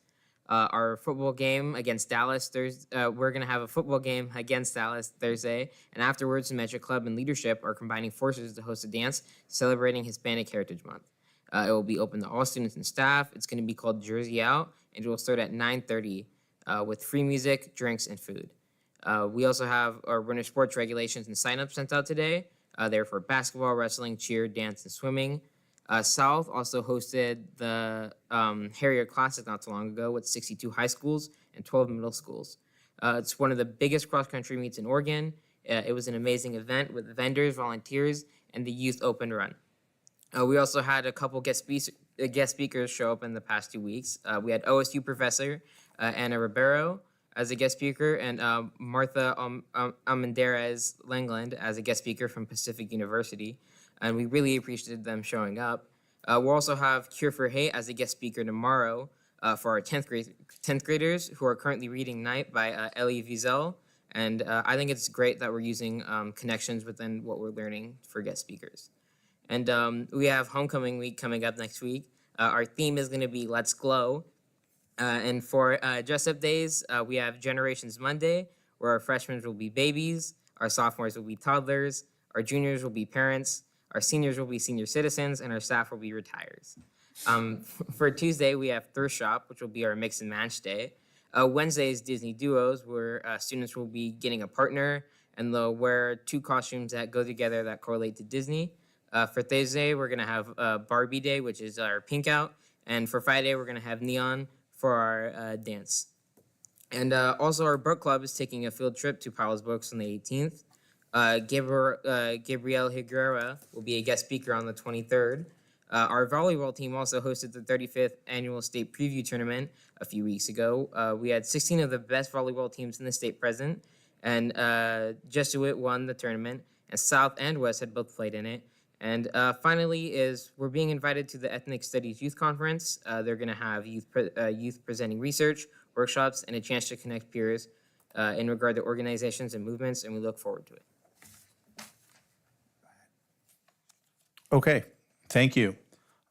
Our football game against Dallas Thursday, we're going to have a football game against Dallas Thursday, and afterwards, the Metro Club and leadership are combining forces to host a dance celebrating Hispanic Heritage Month. It will be open to all students and staff. It's going to be called Jersey Out, and it will start at 9:30 with free music, drinks, and food. We also have our winter sports regulations and signups sent out today. They're for basketball, wrestling, cheer, dance, and swimming. South also hosted the Harrier Classic not too long ago with 62 high schools and 12 middle schools. It's one of the biggest cross-country meets in Oregon. It was an amazing event with vendors, volunteers, and the youth open run. We also had a couple guest speakers show up in the past 2 weeks. We had OSU professor Anna Ribeiro as a guest speaker, and Martha Almendarez Langland as a guest speaker from Pacific University. And we really appreciated them showing up. We'll also have Cure for Hate as a guest speaker tomorrow for our 10th graders who are currently reading Night by Elie Wiesel. And I think it's great that we're using connections within what we're learning for guest speakers. And we have homecoming week coming up next week. Our theme is going to be Let's Glow. And for dress up days, we have Generations Monday, where our freshmen will be babies, our sophomores will be toddlers, our juniors will be parents, our seniors will be senior citizens, and our staff will be retires. For Tuesday, we have Thrift Shop, which will be our mix and match day. Wednesday is Disney Duos, where students will be getting a partner and they'll wear 2 costumes that go together that correlate to Disney. For Thursday, we're going to have Barbie Day, which is our pink out. And for Friday, we're going to have Neon for our dance. And also, our book club is taking a field trip to Powell's Books on the 18th. Gabriel Higuera will be a guest speaker on the 23rd. Our volleyball team also hosted the 35th annual state preview tournament a few weeks ago. We had 16 of the best volleyball teams in the state present, and Jesuit won the tournament, and South and West had both played in it. And finally we're being invited to the Ethnic Studies Youth Conference. They're going to have youth presenting research, workshops, and a chance to connect peers in regard to organizations and movements, and we look forward to it. Okay, thank you.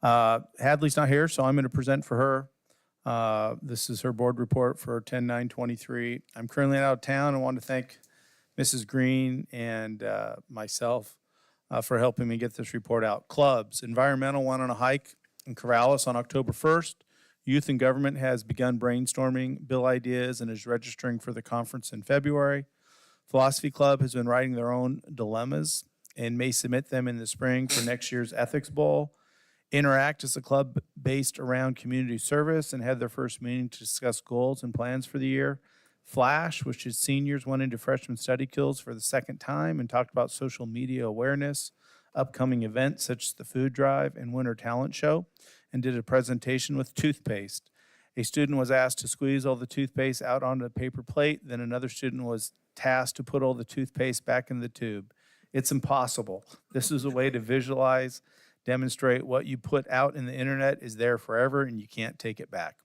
Hadley's not here, so I'm going to present for her. This is her board report for 10/9/23. I'm currently out of town. I want to thank Mrs. Green and myself for helping me get this report out. Clubs, Environmental went on a hike in Corvallis on October 1st. Youth and Government has begun brainstorming bill ideas and is registering for the conference in February. Philosophy Club has been writing their own dilemmas and may submit them in the spring for next year's Ethics Bowl. Interact is a club based around community service and had their first meeting to discuss goals and plans for the year. Flash, which is seniors went into freshman study kills for the second time and talked about social media awareness, upcoming events such as the food drive and winter talent show, and did a presentation with toothpaste. A student was asked to squeeze all the toothpaste out onto a paper plate. Then another student was tasked to put all the toothpaste back in the tube. It's impossible. This is a way to visualize, demonstrate what you put out in the internet is there forever and you can't take it back.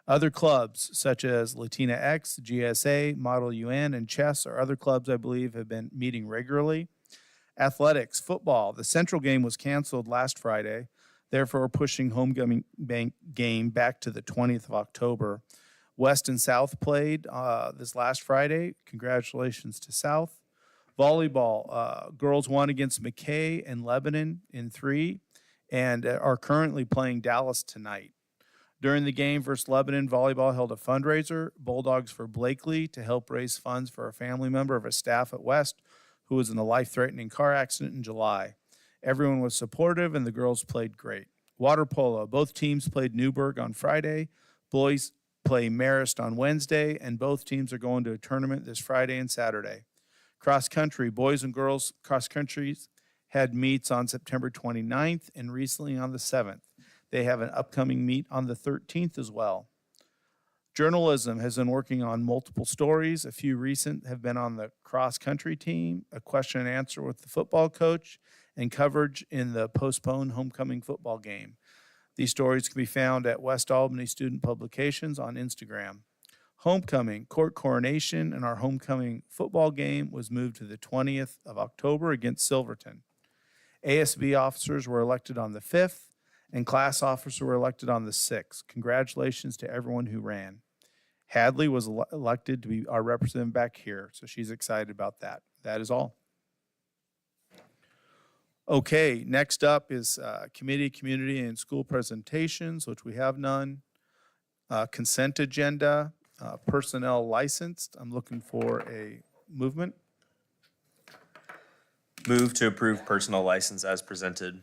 Other clubs such as Latina X, GSA, Model UN, and Chess are other clubs I believe have been meeting regularly. Athletics, football. The Central game was canceled last Friday. Therefore, we're pushing homecoming game back to the 20th of October. West and South played this last Friday. Congratulations to South. Volleyball, girls won against McKay and Lebanon in 3 and are currently playing Dallas tonight. During the game versus Lebanon, volleyball held a fundraiser, Bulldogs for Blakely, to help raise funds for a family member of a staff at West who was in a life-threatening car accident in July. Everyone was supportive and the girls played great. Water polo, both teams played Newburgh on Friday. Boys play Marist on Wednesday, and both teams are going to a tournament this Friday and Saturday. Cross country, boys and girls cross countries had meets on September 29th and recently on the 7th. They have an upcoming meet on the 13th as well. Journalism has been working on multiple stories. A few recent have been on the cross country team, a question and answer with the football coach, and coverage in the postponed homecoming football game. These stories can be found at West Albany Student Publications on Instagram. Homecoming, court coronation, and our homecoming football game was moved to the 20th of October against Silverton. ASB officers were elected on the 5th, and class officers were elected on the 6th. Congratulations to everyone who ran. Hadley was elected to be our representative back here, so she's excited about that. That is all. Okay, next up is committee, community, and school presentations, which we have none. Consent agenda, personnel licensed. I'm looking for a movement. Move to approve personal license as presented.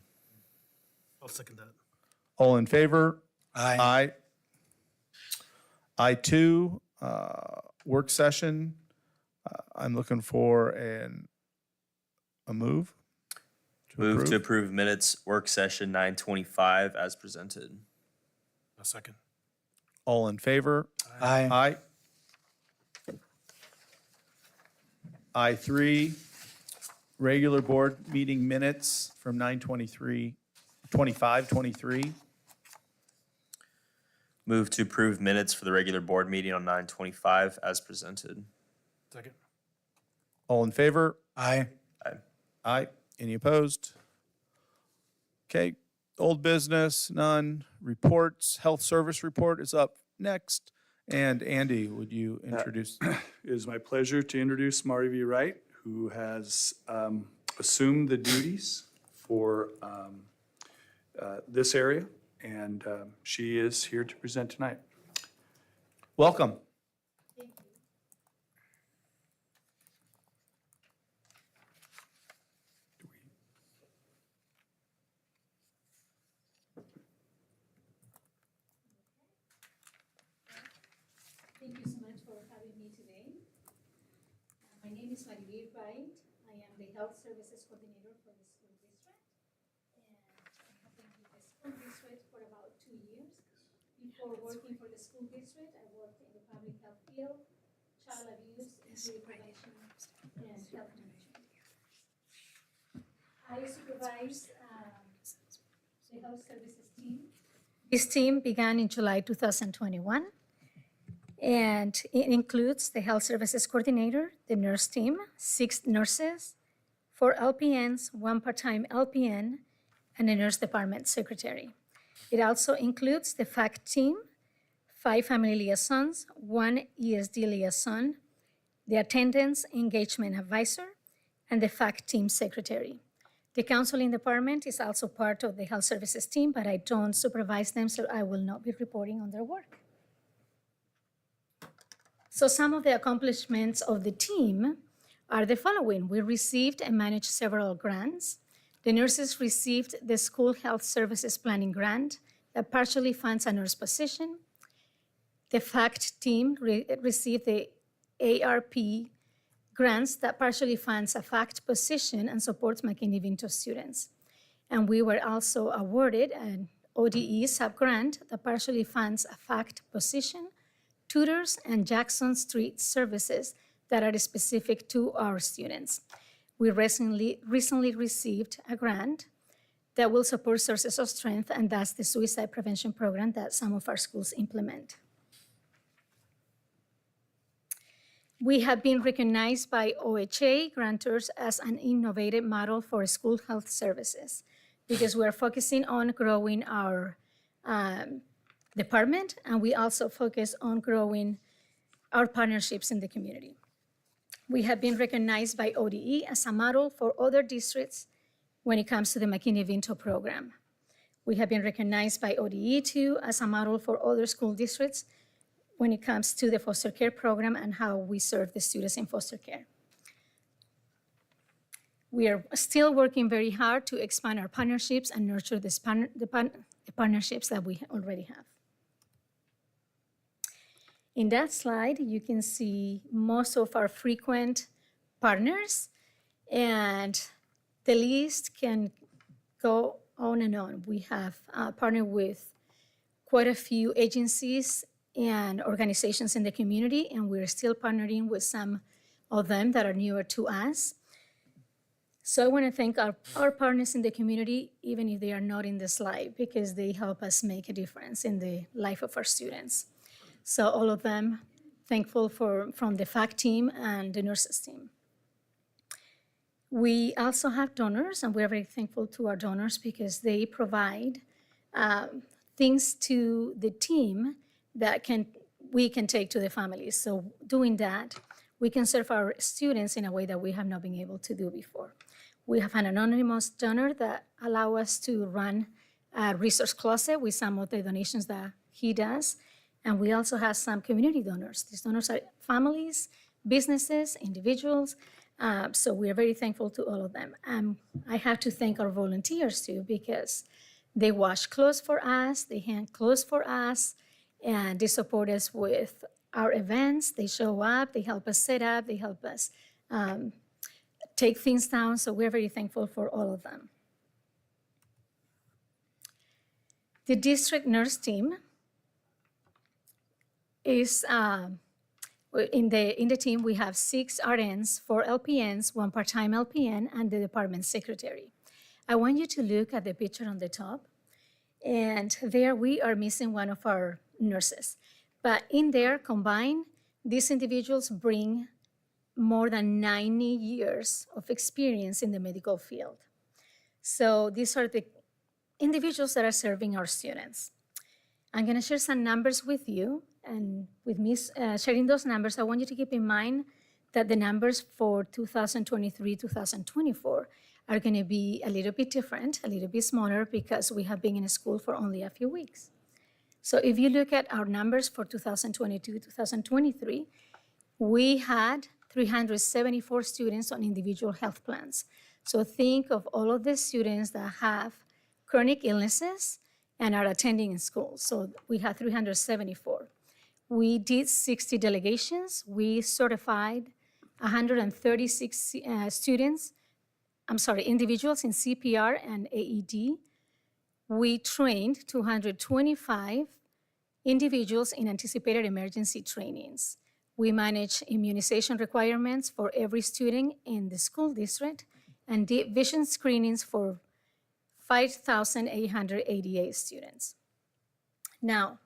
I'll second that. All in favor? Aye. I2, work session. I'm looking for a move. Move to approve minutes work session 9/25 as presented. A second. All in favor? Aye. I3, regular board meeting minutes from 9/23. Move to approve minutes for the regular board meeting on 9/25 as presented. Second. All in favor? Aye. Aye. Any opposed? Okay. Old business, none. Reports, health service report is up next. And Andy, would you introduce? It is my pleasure to introduce Marty V. Wright, who has assumed the duties for this area, and she is here to present tonight. Welcome. Thank you so much for having me today. My name is Mariví Wright. I am the Health Services Coordinator for the school district. And I have been with the school district for about 2 years. Before working for the school district, I worked in the public health field, child abuse, injury prevention, and health management. I supervise the health services team. This team began in July 2021. And it includes the health services coordinator, the nurse team, 6 nurses, 4 LPNs, 1 part-time LPN, and a nurse department secretary. It also includes the FACT team, 5 family liaisons, 1 ESD liaison, the attendance engagement advisor, and the FACT team secretary. The counseling department is also part of the health services team, but I don't supervise them, so I will not be reporting on their work. So some of the accomplishments of the team are the following. We received and managed several grants. The nurses received the School Health Services Planning Grant that partially funds a nurse position. The FACT team received the ARP grants that partially funds a FACT position and supports McKinney-Vento students. And we were also awarded an ODE sub-grant that partially funds a FACT position, tutors, and Jackson Street services that are specific to our students. We recently received a grant that will support sources of strength, and that's the suicide prevention program that some of our schools implement. We have been recognized by OHA grantors as an innovative model for school health services because we are focusing on growing our department, and we also focus on growing our partnerships in the community. We have been recognized by ODE as a model for other districts when it comes to the McKinney-Vento program. We have been recognized by ODE too as a model for other school districts when it comes to the foster care program and how we serve the students in foster care. We are still working very hard to expand our partnerships and nurture the partnerships that we already have. In that slide, you can see most of our frequent partners, and the list can go on and on. We have partnered with quite a few agencies and organizations in the community, and we're still partnering with some of them that are newer to us. So I want to thank our partners in the community, even if they are not in the slide, because they help us make a difference in the life of our students. So all of them, thankful from the FACT team and the nurses team. We also have donors, and we're very thankful to our donors because they provide things to the team that we can take to the families. So doing that, we can serve our students in a way that we have not been able to do before. We have an anonymous donor that allow us to run a resource closet with some of the donations that he does. And we also have some community donors. These donors are families, businesses, individuals. So we are very thankful to all of them. I have to thank our volunteers too, because they wash clothes for us, they hang clothes for us, and they support us with our events. They show up, they help us set up, they help us take things down. So we're very thankful for all of them. The district nurse team is in the team. We have 6 RNs, 4 LPNs, 1 part-time LPN, and the department secretary. I want you to look at the picture on the top, and there we are missing one of our nurses. But in there, combined, these individuals bring more than 90 years of experience in the medical field. So these are the individuals that are serving our students. I'm going to share some numbers with you. And with me sharing those numbers, I want you to keep in mind that the numbers for 2023, 2024 are going to be a little bit different, a little bit smaller, because we have been in school for only a few weeks. So if you look at our numbers for 2022, 2023, we had 374 students on individual health plans. So think of all of the students that have chronic illnesses and are attending in school. So we had 374. We did 60 delegations. We certified 136 individuals in CPR and AED. We trained 225 individuals in anticipated emergency trainings. We manage immunization requirements for every student in the school district and did vision screenings for 5,888 students. Now,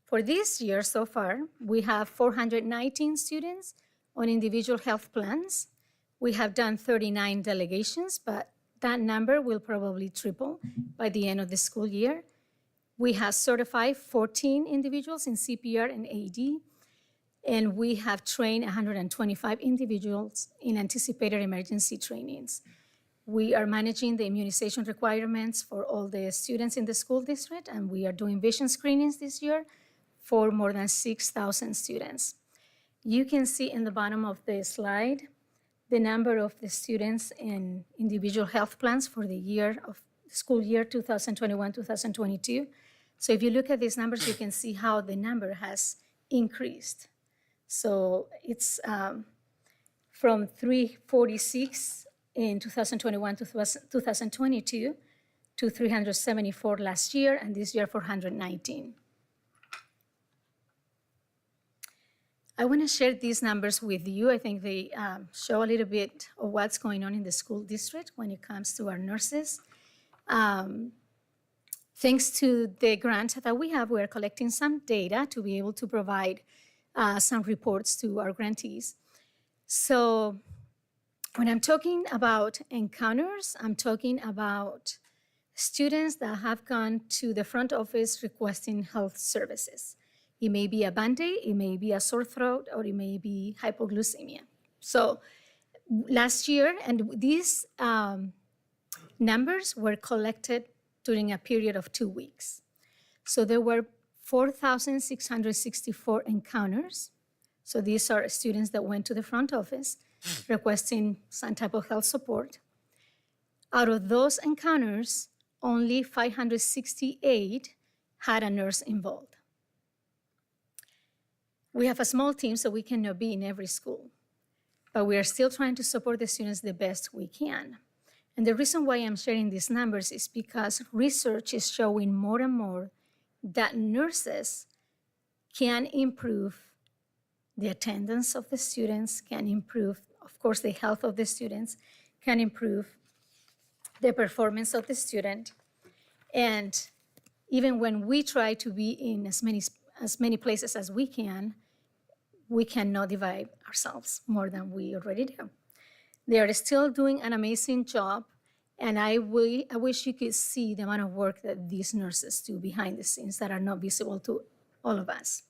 for this year so far, we have 419 students on individual health plans. We have done 39 delegations, but that number will probably triple by the end of the school year. We have certified 14 individuals in CPR and AED, and we have trained 125 individuals in anticipated emergency trainings. We are managing the immunization requirements for all the students in the school district, and we are doing vision screenings this year for more than 6,000 students. You can see in the bottom of the slide the number of the students in individual health plans for the year of school year 2021-2022. So if you look at these numbers, you can see how the number has increased. So it's from 346 in 2021 to 2022 to 374 last year, and this year 419. I want to share these numbers with you. I think they show a little bit of what's going on in the school district when it comes to our nurses. Thanks to the grant that we have, we're collecting some data to be able to provide some reports to our grantees. So when I'm talking about encounters, I'm talking about students that have gone to the front office requesting health services. It may be a Band-Aid, it may be a sore throat, or it may be hypoglycemia. So last year, and these numbers were collected during a period of 2 weeks. So there were 4,664 encounters. So these are students that went to the front office requesting some type of health support. Out of those encounters, only 568 had a nurse involved. We have a small team, so we cannot be in every school, but we are still trying to support the students the best we can. And the reason why I'm sharing these numbers is because research is showing more and more that nurses can improve the attendance of the students, can improve, of course, the health of the students, can improve the performance of the student. And even when we try to be in as many places as we cannot divide ourselves more than we already do. They are still doing an amazing job, and I wish you could see the amount of work that these nurses do behind the scenes that are not visible to all of us.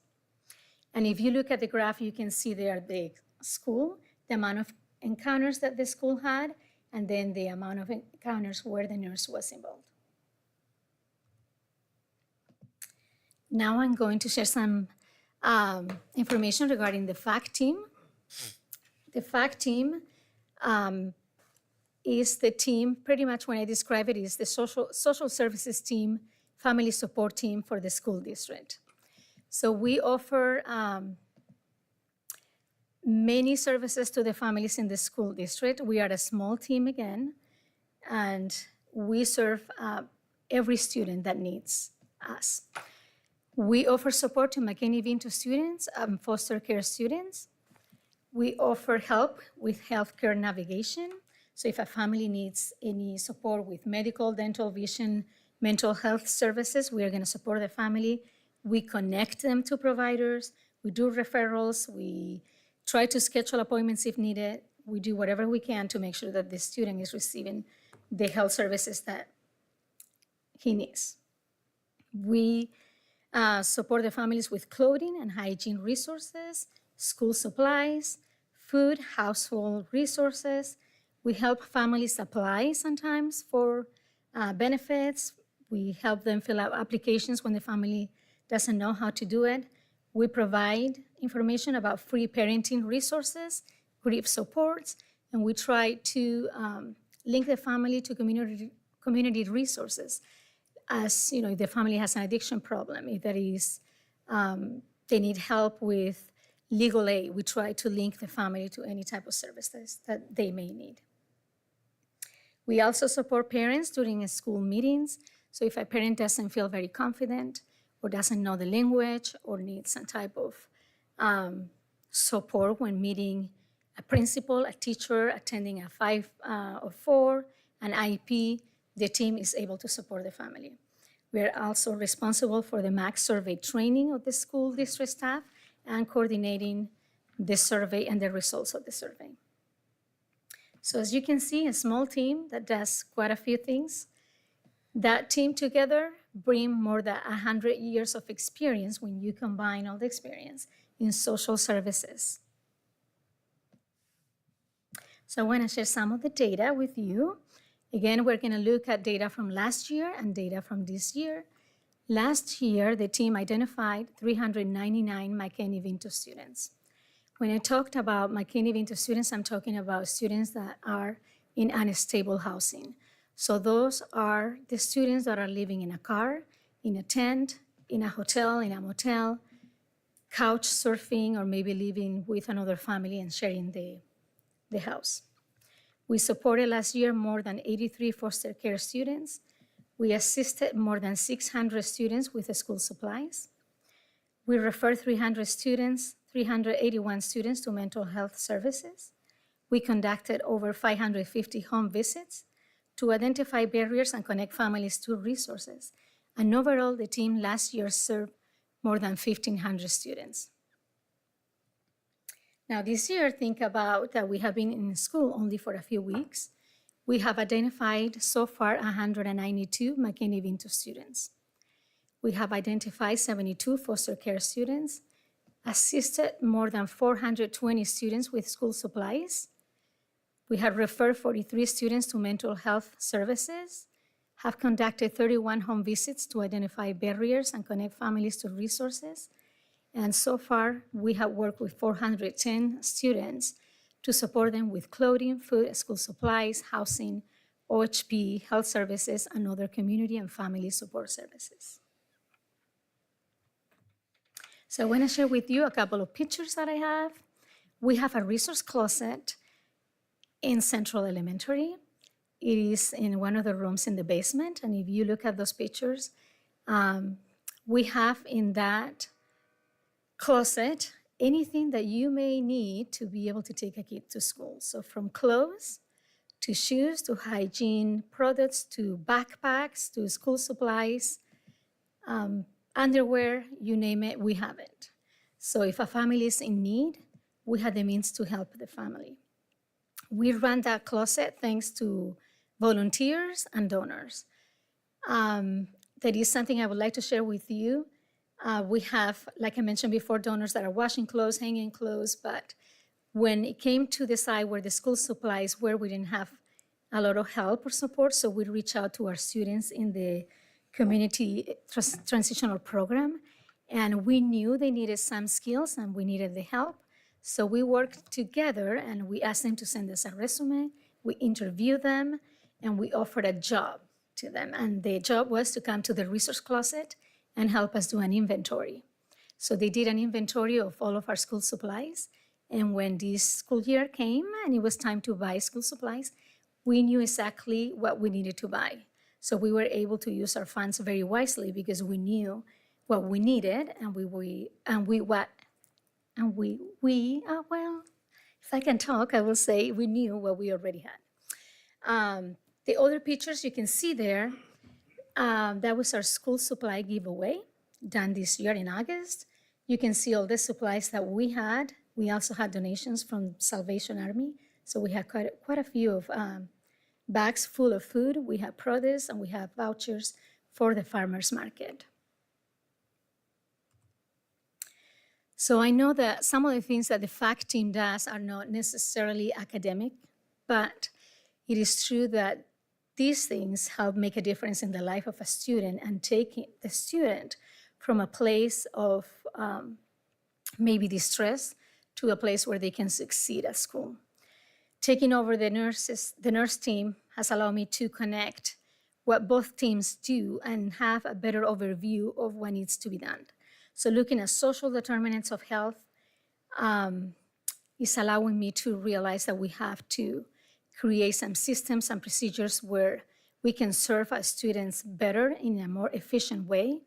And if you look at the graph, you can see there the school, the amount of encounters that the school had, and then the amount of encounters where the nurse was involved. Now I'm going to share some information regarding the FACT team. The FACT team is the team, pretty much when I describe it, is the social services team, family support team for the school district. So we offer many services to the families in the school district. We are a small team again, and we serve every student that needs us. We offer support to McKinney-Vento students and foster care students. We offer help with healthcare navigation. So if a family needs any support with medical, dental, vision, mental health services, we are going to support the family. We connect them to providers. We do referrals. We try to schedule appointments if needed. We do whatever we can to make sure that the student is receiving the health services that he needs. We support the families with clothing and hygiene resources, school supplies, food, household resources. We help families apply sometimes for benefits. We help them fill out applications when the family doesn't know how to do it. We provide information about free parenting resources, grief supports, and we try to link the family to community resources. As you know, if the family has an addiction problem, if there is, they need help with legal aid, we try to link the family to any type of services that they may need. We also support parents during school meetings. So if a parent doesn't feel very confident or doesn't know the language or needs some type of support when meeting a principal, a teacher, attending a 5 or 4, an IEP, the team is able to support the family. We are also responsible for the MAC survey training of the school district staff and coordinating the survey and the results of the survey. So as you can see, a small team that does quite a few things. That team together bring more than 100 years of experience when you combine all the experience in social services. So I want to share some of the data with you. Again, we're going to look at data from last year and data from this year. Last year, the team identified 399 McKinney-Vento students. When I talked about McKinney-Vento students, I'm talking about students that are in unstable housing. So those are the students that are living in a car, in a tent, in a hotel, in a motel, couch surfing, or maybe living with another family and sharing the house. We supported last year more than 83 foster care students. We assisted more than 600 students with school supplies. We referred 381 students to mental health services. We conducted over 550 home visits to identify barriers and connect families to resources. And overall, the team last year served more than 1,500 students. Now this year, think about that we have been in school only for a few weeks. We have identified so far 192 McKinney-Vento students. We have identified 72 foster care students, assisted more than 420 students with school supplies. We have referred 43 students to mental health services, have conducted 31 home visits to identify barriers and connect families to resources. And so far, we have worked with 410 students to support them with clothing, food, school supplies, housing, OHP, health services, and other community and family support services. So I want to share with you a couple of pictures that I have. We have a resource closet in Central Elementary. It is in one of the rooms in the basement. And if you look at those pictures, we have in that closet anything that you may need to be able to take a kid to school. So from clothes to shoes to hygiene products to backpacks to school supplies, underwear, you name it, we have it. So if a family is in need, we have the means to help the family. We run that closet thanks to volunteers and donors. That is something I would like to share with you. We have, like I mentioned before, donors that are washing clothes, hanging clothes, but when it came to decide where the school supplies were, we didn't have a lot of help or support, so we reached out to our students in the community transitional program, and we knew they needed some skills and we needed the help. So we worked together and we asked them to send us a resume, we interviewed them, and we offered a job to them. And the job was to come to the resource closet and help us do an inventory. So they did an inventory of all of our school supplies. And when this school year came and it was time to buy school supplies, we knew exactly what we needed to buy. So we were able to use our funds very wisely because we knew what we needed, and if I can talk, I will say we knew what we already had. The other pictures you can see there, that was our school supply giveaway done this year in August. You can see all the supplies that we had. We also had donations from Salvation Army. So we had quite a few of bags full of food. We have produce and we have vouchers for the farmers market. So I know that some of the things that the FAC team does are not necessarily academic, but it is true that these things help make a difference in the life of a student and taking the student from a place of maybe distress to a place where they can succeed at school. Taking over the nurse team has allowed me to connect what both teams do and have a better overview of what needs to be done. So looking at social determinants of health is allowing me to realize that we have to create some systems and procedures where we can serve our students better in a more efficient way.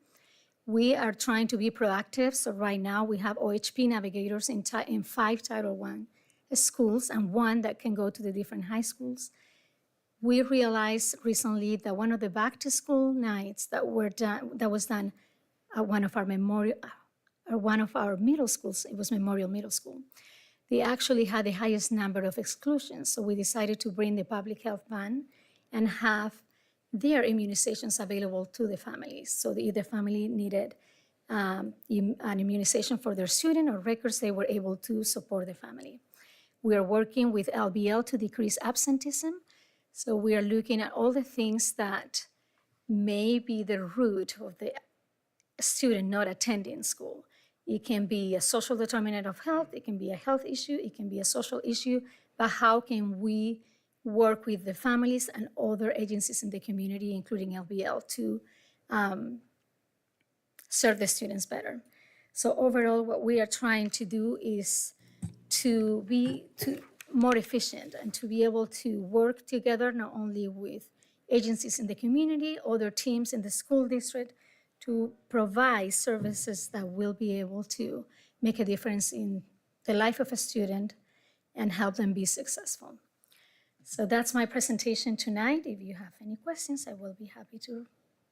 We are trying to be proactive. So right now we have OHP navigators in 5 Title I schools and 1 that can go to the different high schools. We realized recently that one of the back to school nights that was done at one of our middle schools, it was Memorial Middle School, they actually had the highest number of exclusions. So we decided to bring the public health van and have their immunizations available to the families. So if the family needed an immunization for their student or records, they were able to support the family. We are working with LBL to decrease absenteeism. So we are looking at all the things that may be the root of the student not attending school. It can be a social determinant of health, it can be a health issue, it can be a social issue, but how can we work with the families and other agencies in the community, including LBL, to serve the students better? So overall, what we are trying to do is to be more efficient and to be able to work together not only with agencies in the community, other teams in the school district, to provide services that will be able to make a difference in the life of a student and help them be successful. So that's my presentation tonight. If you have any questions, I will be happy to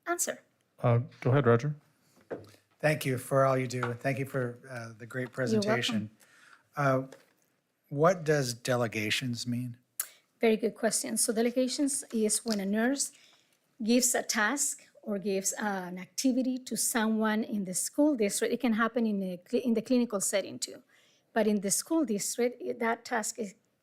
answer. Go ahead, Roger. Thank you for all you do. Thank you for the great presentation. What does delegations mean? Very good question. So delegations is when a nurse gives a task or gives an activity to someone in the school district. It can happen in the clinical setting too. But in the school district, that task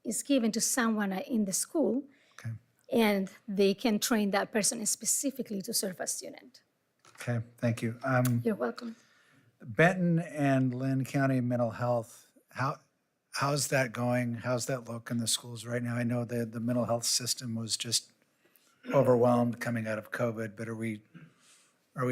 is given to someone in the school, Okay. and they can train that person specifically to serve a student. Okay, thank you. You're welcome. Benton and Lynn County Mental Health, how's that going? How's that look in the schools right now? I know that the mental health system was just overwhelmed coming out of COVID, but are we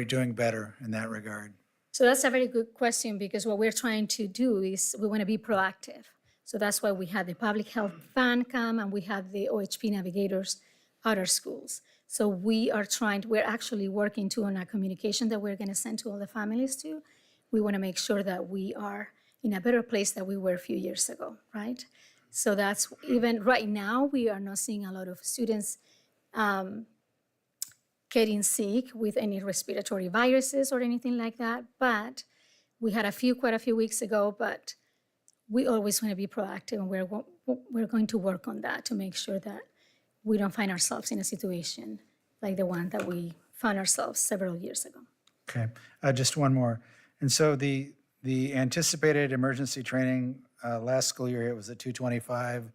doing better in that regard? So that's a very good question, because what we're trying to do is we want to be proactive. So that's why we had the public health van come and we have the OHP navigators at our schools. So we're actually working too on a communication that we're going to send to all the families too. We want to make sure that we are in a better place than we were a few years ago, right? So that's, even right now, we are not seeing a lot of students getting sick with any respiratory viruses or anything like that. But we had quite a few weeks ago, but we always want to be proactive, and we're going to work on that to make sure that we don't find ourselves in a situation like the one that we found ourselves several years ago. Okay, just one more. And so the anticipated emergency training last school year, it was at 225.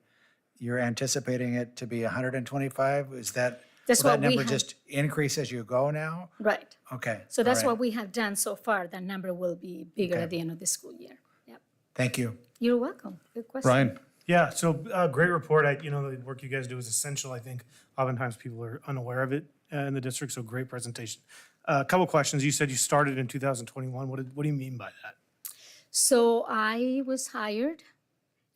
You're anticipating it to be 125? Is that, That's will what that we number have. just increase as you go now? Right. Okay. So that's all right. what we have done so far. That number will be bigger Okay. at the end of the school year. Yep. Thank you. You're welcome. Good question. Ryan? Yeah, so great report. The work you guys do is essential. I think oftentimes people are unaware of it in the district, so great presentation. A couple questions. You said you started in 2021. What do you mean by that? So I was hired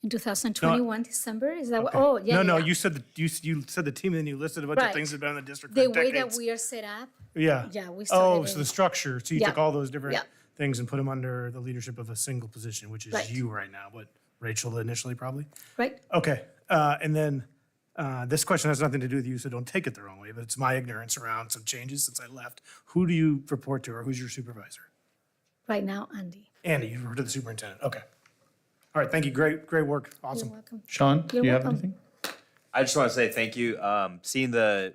in 2021, December. Is that what? Oh, yeah. No, yeah. you said you said the team, and then you listed a bunch of Right. things that have been in the district The for way decades. that we are set up. Yeah. Yeah, we Oh, started so in- the structure. So you Yeah. took all those different Yeah. things and put them under the leadership of a single position, which is Right. you right now. But Rachel initially probably. Right. Okay, and then this question has nothing to do with you, so don't take it the wrong way, but it's my ignorance around some changes since I left. Who do you report to, or who's your supervisor? Right now, Andy. Andy, you report to the superintendent. Okay. All right, thank you. Great work. Awesome. You're welcome. Sean, do You're you have welcome. anything? I just want to say thank you. Seeing the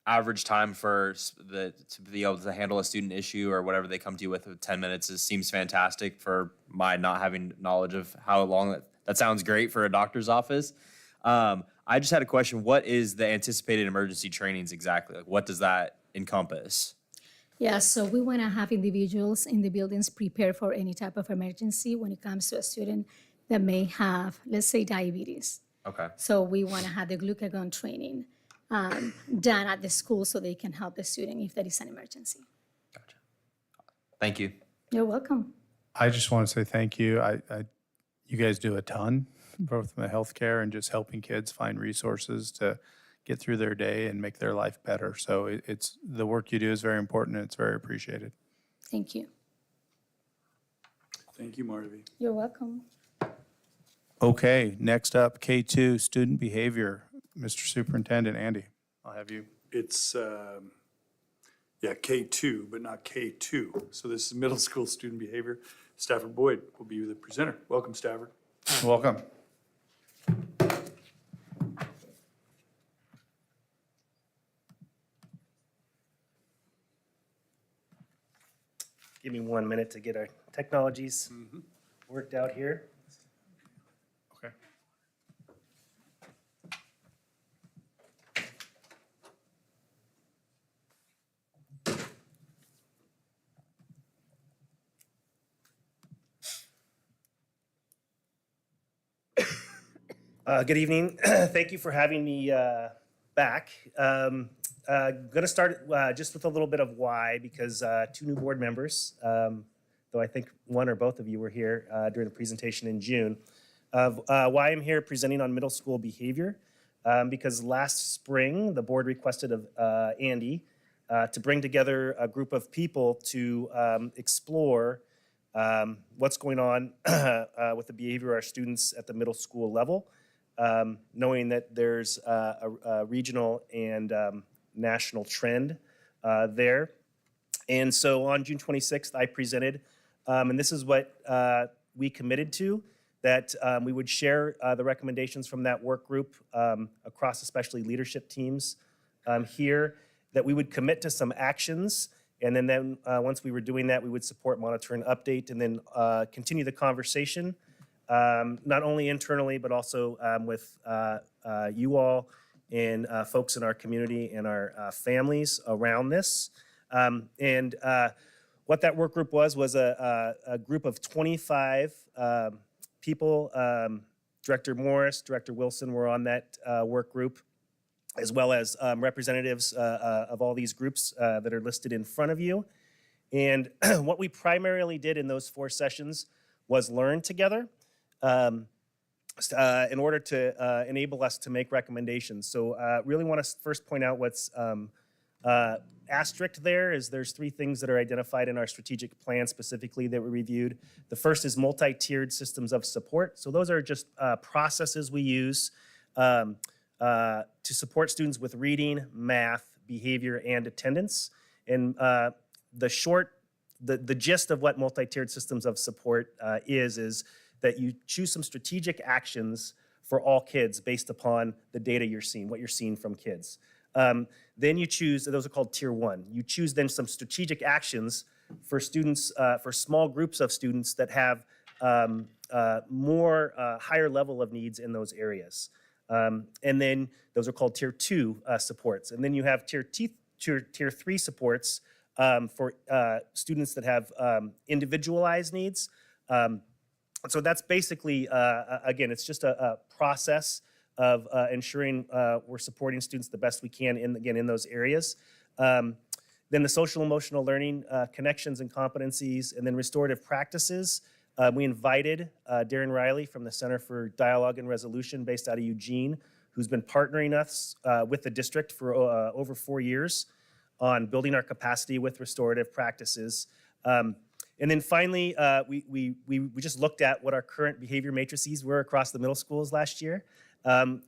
average time for to be able to handle a student issue or whatever they come to you with 10 minutes seems fantastic for my not having knowledge of how long that sounds great for a doctor's office. I just had a question. What is the anticipated emergency trainings exactly? Like, what does that encompass? Yeah, so we want to have individuals in the buildings prepared for any type of emergency when it comes to a student that may have, let's say, diabetes. Okay. So we want to have the glucagon training done at the school so they can help the student if there is an emergency. Gotcha. Thank you. You're welcome. I just want to say thank you. You guys do a ton, both in the healthcare and just helping kids find resources to get through their day and make their life better. So it's the work you do is very important and it's very appreciated. Thank you. Thank you, Marty. You're welcome. Okay, next up, K2, student behavior. Mr. Superintendent, Andy, I'll have you. It's, K2, but not K2. So this is middle school student behavior. Stafford Boyd will be the presenter. Welcome, Stafford. Welcome. Give me 1 minute to get our technologies worked out here. Okay. Good evening. Thank you for having me back. Going to start just with a little bit of why, because two new board members, though I think one or both of you were here during the presentation in June, of why I'm here presenting on middle school behavior. Because last spring, the board requested of Andy to bring together a group of people to explore what's going on with the behavior of our students at the middle school level, knowing that there's a regional and national trend there. And so on June 26th, I presented, and this is what we committed to, that we would share the recommendations from that work group across especially leadership teams here, that we would commit to some actions. And then once we were doing that, we would support, monitor, and update, and then continue the conversation, not only internally, but also with you all and folks in our community and our families around this. And what that work group was a group of 25 people. Director Morris, Director Wilson were on that work group, as well as representatives of all these groups that are listed in front of you. And what we primarily did in those 4 sessions was learn together in order to enable us to make recommendations. So really want to first point out what's asterisk there is there's 3 things that are identified in our strategic plan specifically that we reviewed. The first is multi-tiered systems of support. So those are just processes we use to support students with reading, math, behavior, and attendance. And the gist of what multi-tiered systems of support is that you choose some strategic actions for all kids based upon the data you're seeing, what you're seeing from kids. Then you choose, those are called tier 1. You choose then some strategic actions for students, for small groups of students that have more higher level of needs in those areas. And then those are called tier 2 supports. And then you have tier 3 supports for students that have individualized needs. So that's basically, again, it's just a process of ensuring we're supporting students the best we can in those areas. Then the social emotional learning connections and competencies, and then restorative practices. We invited Darren Riley from the Center for Dialogue and Resolution based out of Eugene, who's been partnering us with the district for over 4 years on building our capacity with restorative practices. And then finally, we just looked at what our current behavior matrices were across the middle schools last year.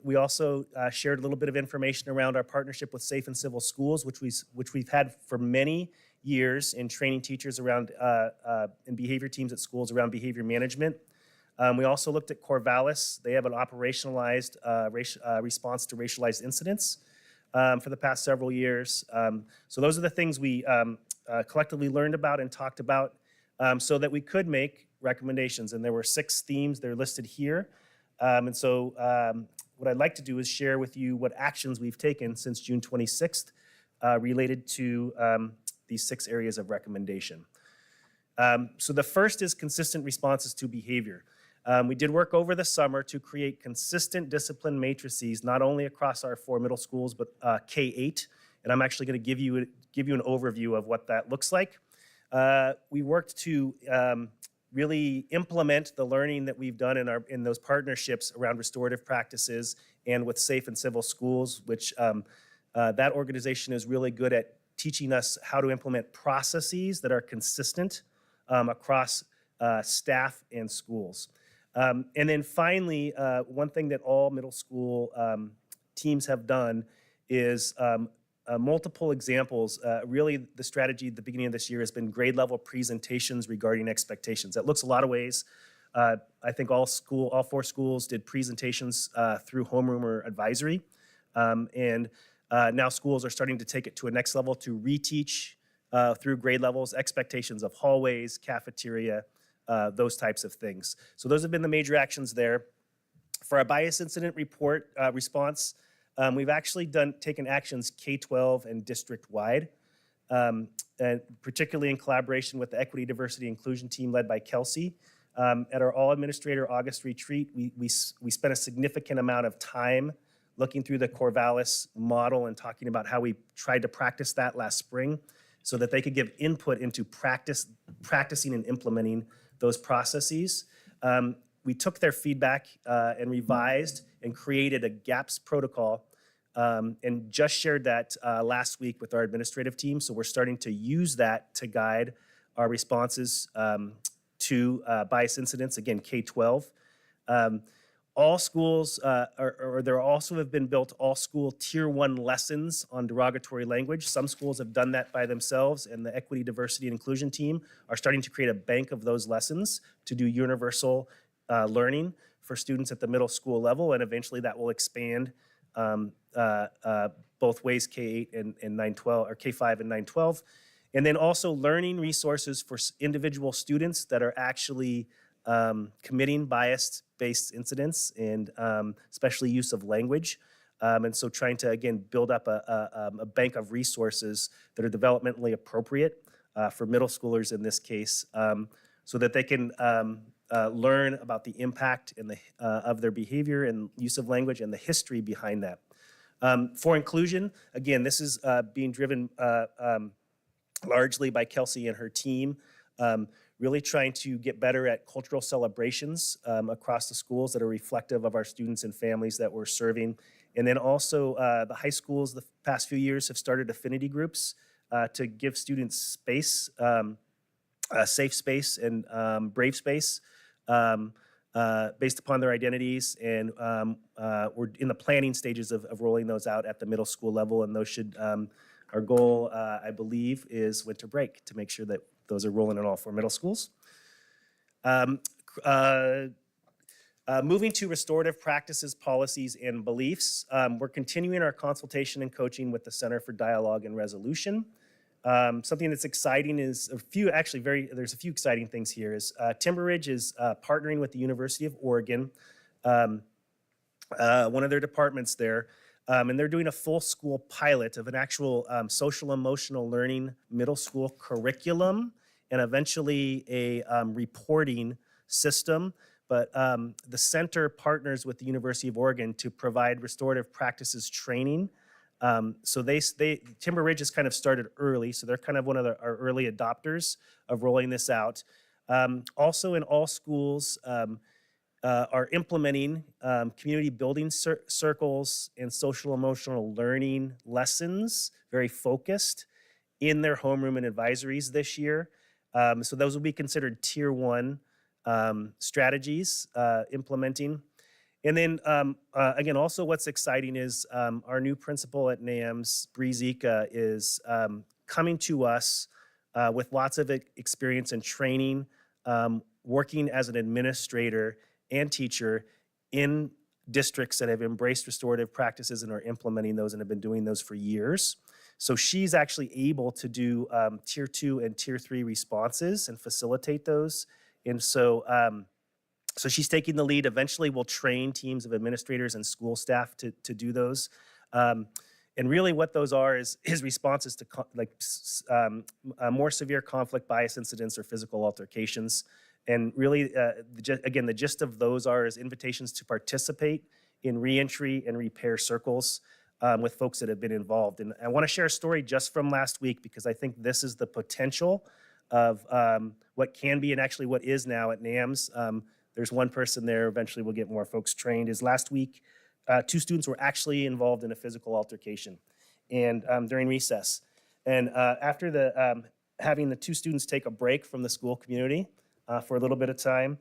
We also shared a little bit of information around our partnership with Safe and Civil Schools, which we've had for many years in training teachers around in behavior teams at schools around behavior management. We also looked at Corvallis. They have an operationalized response to racialized incidents. for the past several years. So those are the things we collectively learned about and talked about so that we could make recommendations. And there were 6 themes. They're listed here. And so what I'd like to do is share with you what actions we've taken since June 26th related to these 6 areas of recommendation. So the first is consistent responses to behavior. We did work over the summer to create consistent discipline matrices, not only across our 4 middle schools, but K-8. And I'm actually going to give you an overview of what that looks like. We worked to really implement the learning that we've done in those partnerships around restorative practices and with Safe and Civil Schools, which that organization is really good at teaching us how to implement processes that are consistent across staff and schools. And then finally, one thing that all middle school teams have done is multiple examples. Really, the strategy at the beginning of this year has been grade level presentations regarding expectations. That looks a lot of ways. I think all 4 schools did presentations through homeroom or advisory. And now schools are starting to take it to a next level to reteach through grade levels, expectations of hallways, cafeteria, those types of things. So those have been the major actions there. For our bias incident report response, we've actually taken actions K-12 and district-wide, and particularly in collaboration with the Equity, Diversity, Inclusion team led by Kelsey. At our all-administrator August retreat, we spent a significant amount of time looking through the Corvallis model and talking about how we tried to practice that last spring so that they could give input into practicing and implementing those processes. We took their feedback and revised and created a GAPS protocol and just shared that last week with our administrative team. So we're starting to use that to guide our responses to bias incidents, again, K-12. All schools, or there also have been built all school tier 1 lessons on derogatory language. Some schools have done that by themselves, and the Equity, Diversity, and Inclusion team are starting to create a bank of those lessons to do universal learning for students at the middle school level, and eventually that will expand both ways, K-8 and 9-12, or K-5 and 9-12. And then also learning resources for individual students that are actually committing bias-based incidents and especially use of language. And so trying to, again, build up a bank of resources that are developmentally appropriate for middle schoolers in this case so that they can learn about the impact and of their behavior and use of language and the history behind that. For inclusion, again, this is being driven largely by Kelsey and her team, really trying to get better at cultural celebrations across the schools that are reflective of our students and families that we're serving. And then also the high schools the past few years have started affinity groups to give students space, safe space and brave space based upon their identities. And we're in the planning stages of rolling those out at the middle school level. And those should, our goal, I believe, is winter break to make sure that those are rolling in all 4 middle schools. Moving to restorative practices, policies, and beliefs, we're continuing our consultation and coaching with the Center for Dialogue and Resolution. Something that's exciting is there's a few exciting things here. Timber Ridge is partnering with the University of Oregon, one of their departments there, and they're doing a full school pilot of an actual social emotional learning middle school curriculum and eventually a reporting system. But the center partners with the University of Oregon to provide restorative practices training. So Timber Ridge has kind of started early, so they're kind of one of our early adopters of rolling this out. Also in all schools are implementing community building circles and social emotional learning lessons, very focused in their homeroom and advisories this year. So those will be considered tier 1 strategies implementing. And then, again, also what's exciting is our new principal at NAMS, Bree Zika, is coming to us with lots of experience and training, working as an administrator and teacher in districts that have embraced restorative practices and are implementing those and have been doing those for years. So she's actually able to do tier 2 and tier 3 responses and facilitate those. And so, so she's taking the lead. Eventually, we'll train teams of administrators and school staff to do those. And really what those are is responses to more severe conflict, bias incidents, or physical altercations. And really, again, the gist of those is invitations to participate in reentry and repair circles with folks that have been involved. And I want to share a story just from last week because I think this is the potential of what can be and actually what is now at NAMS. There's one person there, eventually we'll get more folks trained, is last week, 2 students were actually involved in a physical altercation and during recess. And after having the 2 students take a break from the school community for a little bit of time,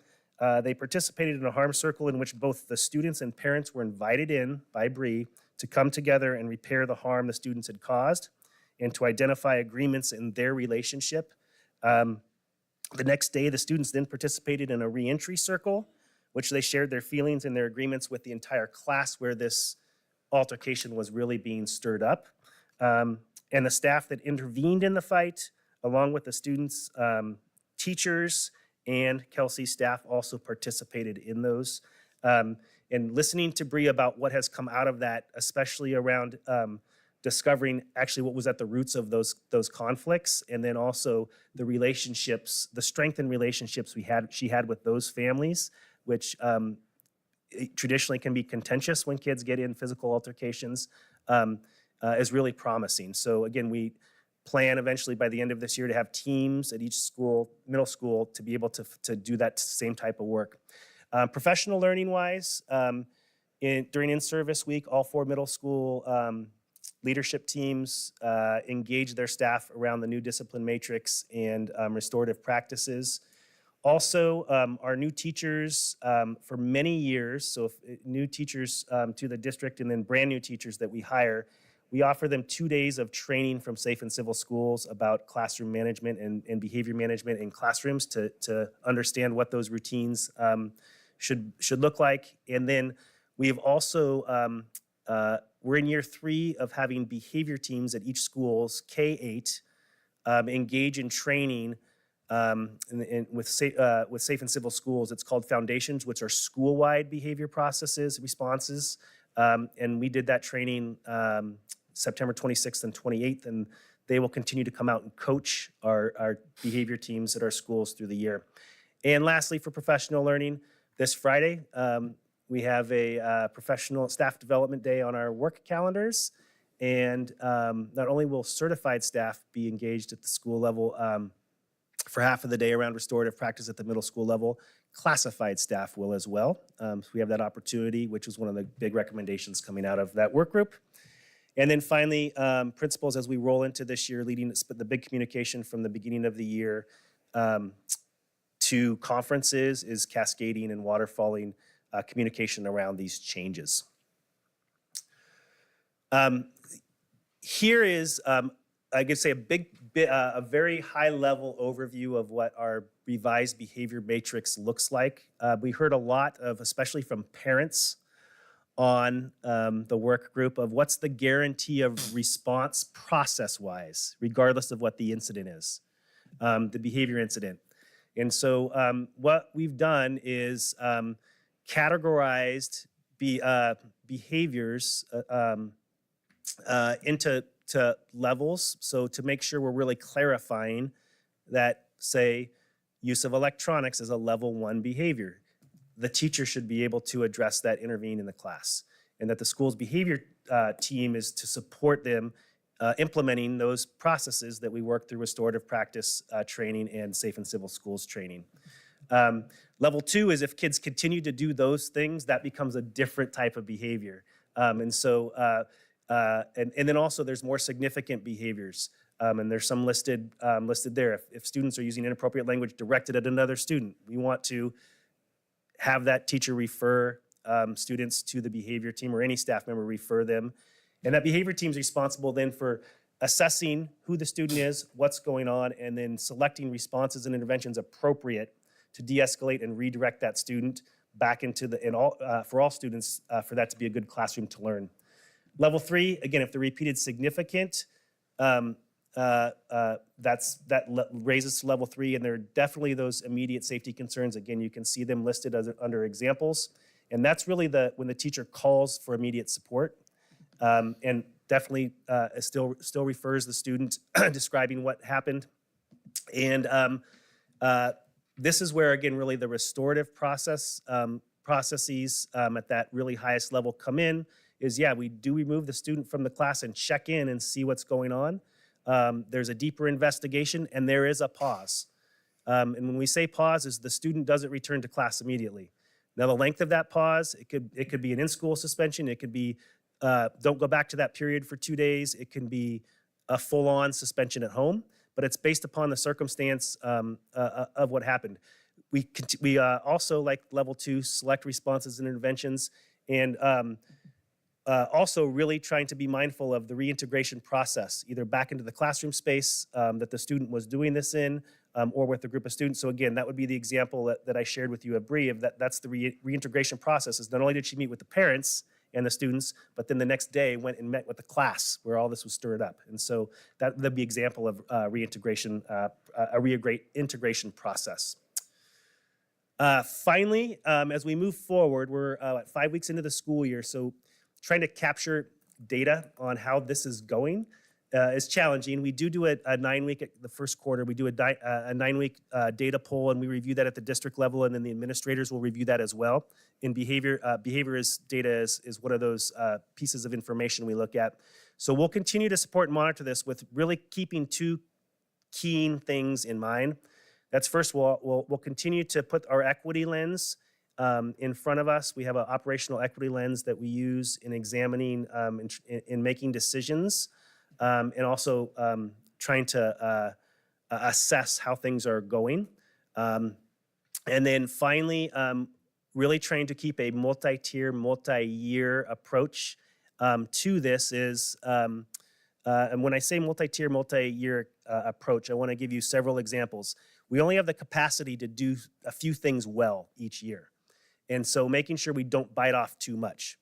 they participated in a harm circle in which both the students and parents were invited in by Bree to come together and repair the harm the students had caused and to identify agreements in their relationship. The next day, the students then participated in a reentry circle, which they shared their feelings and their agreements with the entire class where this altercation was really being stirred up. And the staff that intervened in the fight, along with the students, teachers, and Kelsey's staff also participated in those. And listening to Bree about what has come out of that, especially around discovering actually what was at the roots of those conflicts, and then also the relationships, the strengthened relationships she had with those families, which traditionally can be contentious when kids get in physical altercations, is really promising. So again, we plan eventually by the end of this year to have teams at each school, middle school, to be able to do that same type of work. Professional learning wise, during in-service week, all 4 middle school leadership teams engage their staff around the new discipline matrix and restorative practices. Also, our new teachers for many years, so new teachers to the district and then brand new teachers that we hire, we offer them 2 days of training from Safe and Civil Schools about classroom management and behavior management in classrooms to understand what those routines should look like. And then we have also, we're in year 3 of having behavior teams at each school's K-8 engage in training with Safe and Civil Schools. It's called Foundations, which are school-wide behavior processes, responses. And we did that training September 26th and 28th, and they will continue to come out and coach our behavior teams at our schools through the year. And lastly, for professional learning, this Friday, we have a professional staff development day on our work calendars. And not only will certified staff be engaged at the school level for half of the day around restorative practice at the middle school level, classified staff will as well. So we have that opportunity, which was one of the big recommendations coming out of that work group. And then finally, principals, as we roll into this year, leading the big communication from the beginning of the year to conferences is cascading and waterfalling communication around these changes. Here is, I could say, a very high-level overview of what our revised behavior matrix looks like. We heard a lot of, especially from parents, on the work group of what's the guarantee of response process-wise, regardless of what the incident is, the behavior incident. And so what we've done is categorized behaviors into levels, so to make sure we're really clarifying that, say, use of electronics is a level 1 behavior. The teacher should be able to address that, intervene in the class, and that the school's behavior team is to support them implementing those processes that we work through restorative practice training and Safe and Civil Schools training. Level 2 is if kids continue to do those things, that becomes a different type of behavior. And then also there's more significant behaviors. And there's some listed there. If students are using inappropriate language directed at another student, we want to have that teacher refer students to the behavior team, or any staff member refer them. And that behavior team is responsible then for assessing who the student is, what's going on, and then selecting responses and interventions appropriate to de-escalate and redirect that student back into for all students for that to be a good classroom to learn. Level 3, again, if the repeated significant, that raises to level 3, and there are definitely those immediate safety concerns. Again, you can see them listed under examples, and that's really when the teacher calls for immediate support, and definitely still refers the student describing what happened. And this is where, again, really the restorative processes at that really highest level come in. We do remove the student from the class and check in and see what's going on. There's a deeper investigation, and there is a pause. And when we say pause, is the student doesn't return to class immediately. Now, the length of that pause, it could be an in-school suspension. It could be don't go back to that period for 2 days. It can be a full-on suspension at home, but it's based upon the circumstance of what happened. We also, like level 2, select responses and interventions, and also really trying to be mindful of the reintegration process, either back into the classroom space that the student was doing this in, or with a group of students. So again, that would be the example that I shared with you at Bree, of that's the reintegration process. Is not only did she meet with the parents and the students, but then the next day went and met with the class where all this was stirred up. And so that'd be example of reintegration, a reintegration process. Finally, as we move forward, we're 5 weeks into the school year, so trying to capture data on how this is going is challenging. We do a 9-week at the first quarter. We do a 9-week data poll, and we review that at the district level, and then the administrators will review that as well. In behavior data is one of those pieces of information we look at. So we'll continue to support and monitor this with really keeping 2 key things in mind. That's first, we'll continue to put our equity lens in front of us. We have an operational equity lens that we use in examining, in making decisions, and also trying to assess how things are going. And then finally, really trying to keep a multi-tier, multi-year approach to this is, and when I say multi-tier, multi-year approach, I want to give you several examples. We only have the capacity to do a few things well each year. And so making sure we don't bite off too much.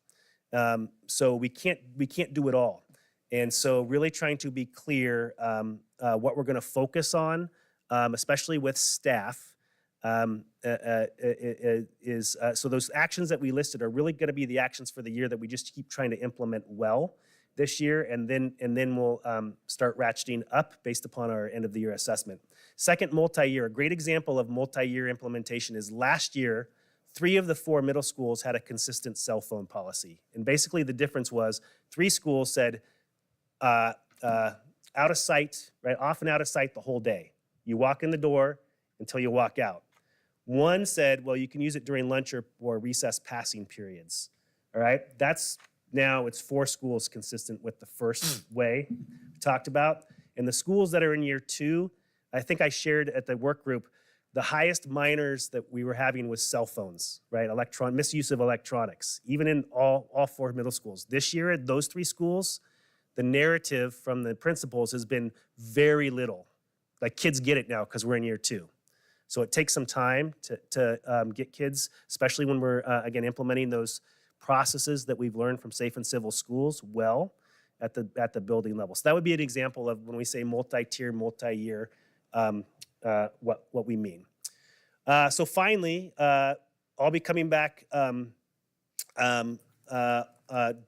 So we can't do it all. And so really trying to be clear what we're going to focus on, especially with staff, so those actions that we listed are really going to be the actions for the year that we just keep trying to implement well this year, and then we'll start ratcheting up based upon our end of the year assessment. Second, multi-year. A great example of multi-year implementation is last year, 3 of the 4 middle schools had a consistent cell phone policy. And basically the difference was 3 schools said out of sight, right, off and out of sight the whole day. You walk in the door until you walk out. 1 said, well, you can use it during lunch or recess passing periods. All right, now it's 4 schools consistent with the first way we talked about. And the schools that are in year 2, I think I shared at the work group, the highest minors that we were having was cell phones, right? Misuse of electronics, even in all 4 middle schools. This year at those 3 schools, the narrative from the principals has been very little. Like, kids get it now because we're in year 2. So it takes some time to get kids, especially when we're, again, implementing those processes that we've learned from safe and civil schools well at the building level. So that would be an example of when we say multi-tier, multi-year, what we mean. So finally, I'll be coming back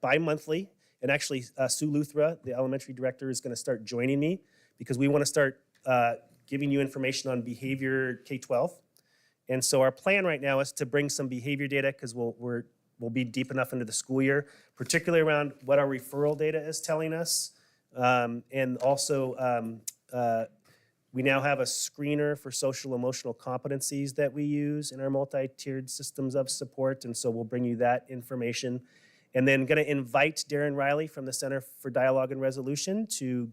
bi-monthly, and actually Sue Luthra, the elementary director, is going to start joining me because we want to start giving you information on behavior K-12. And so our plan right now is to bring some behavior data because we'll be deep enough into the school year, particularly around what our referral data is telling us. And also, we now have a screener for social emotional competencies that we use in our multi-tiered systems of support. And so we'll bring you that information. And then going to invite Darren Riley from the Center for Dialogue and Resolution to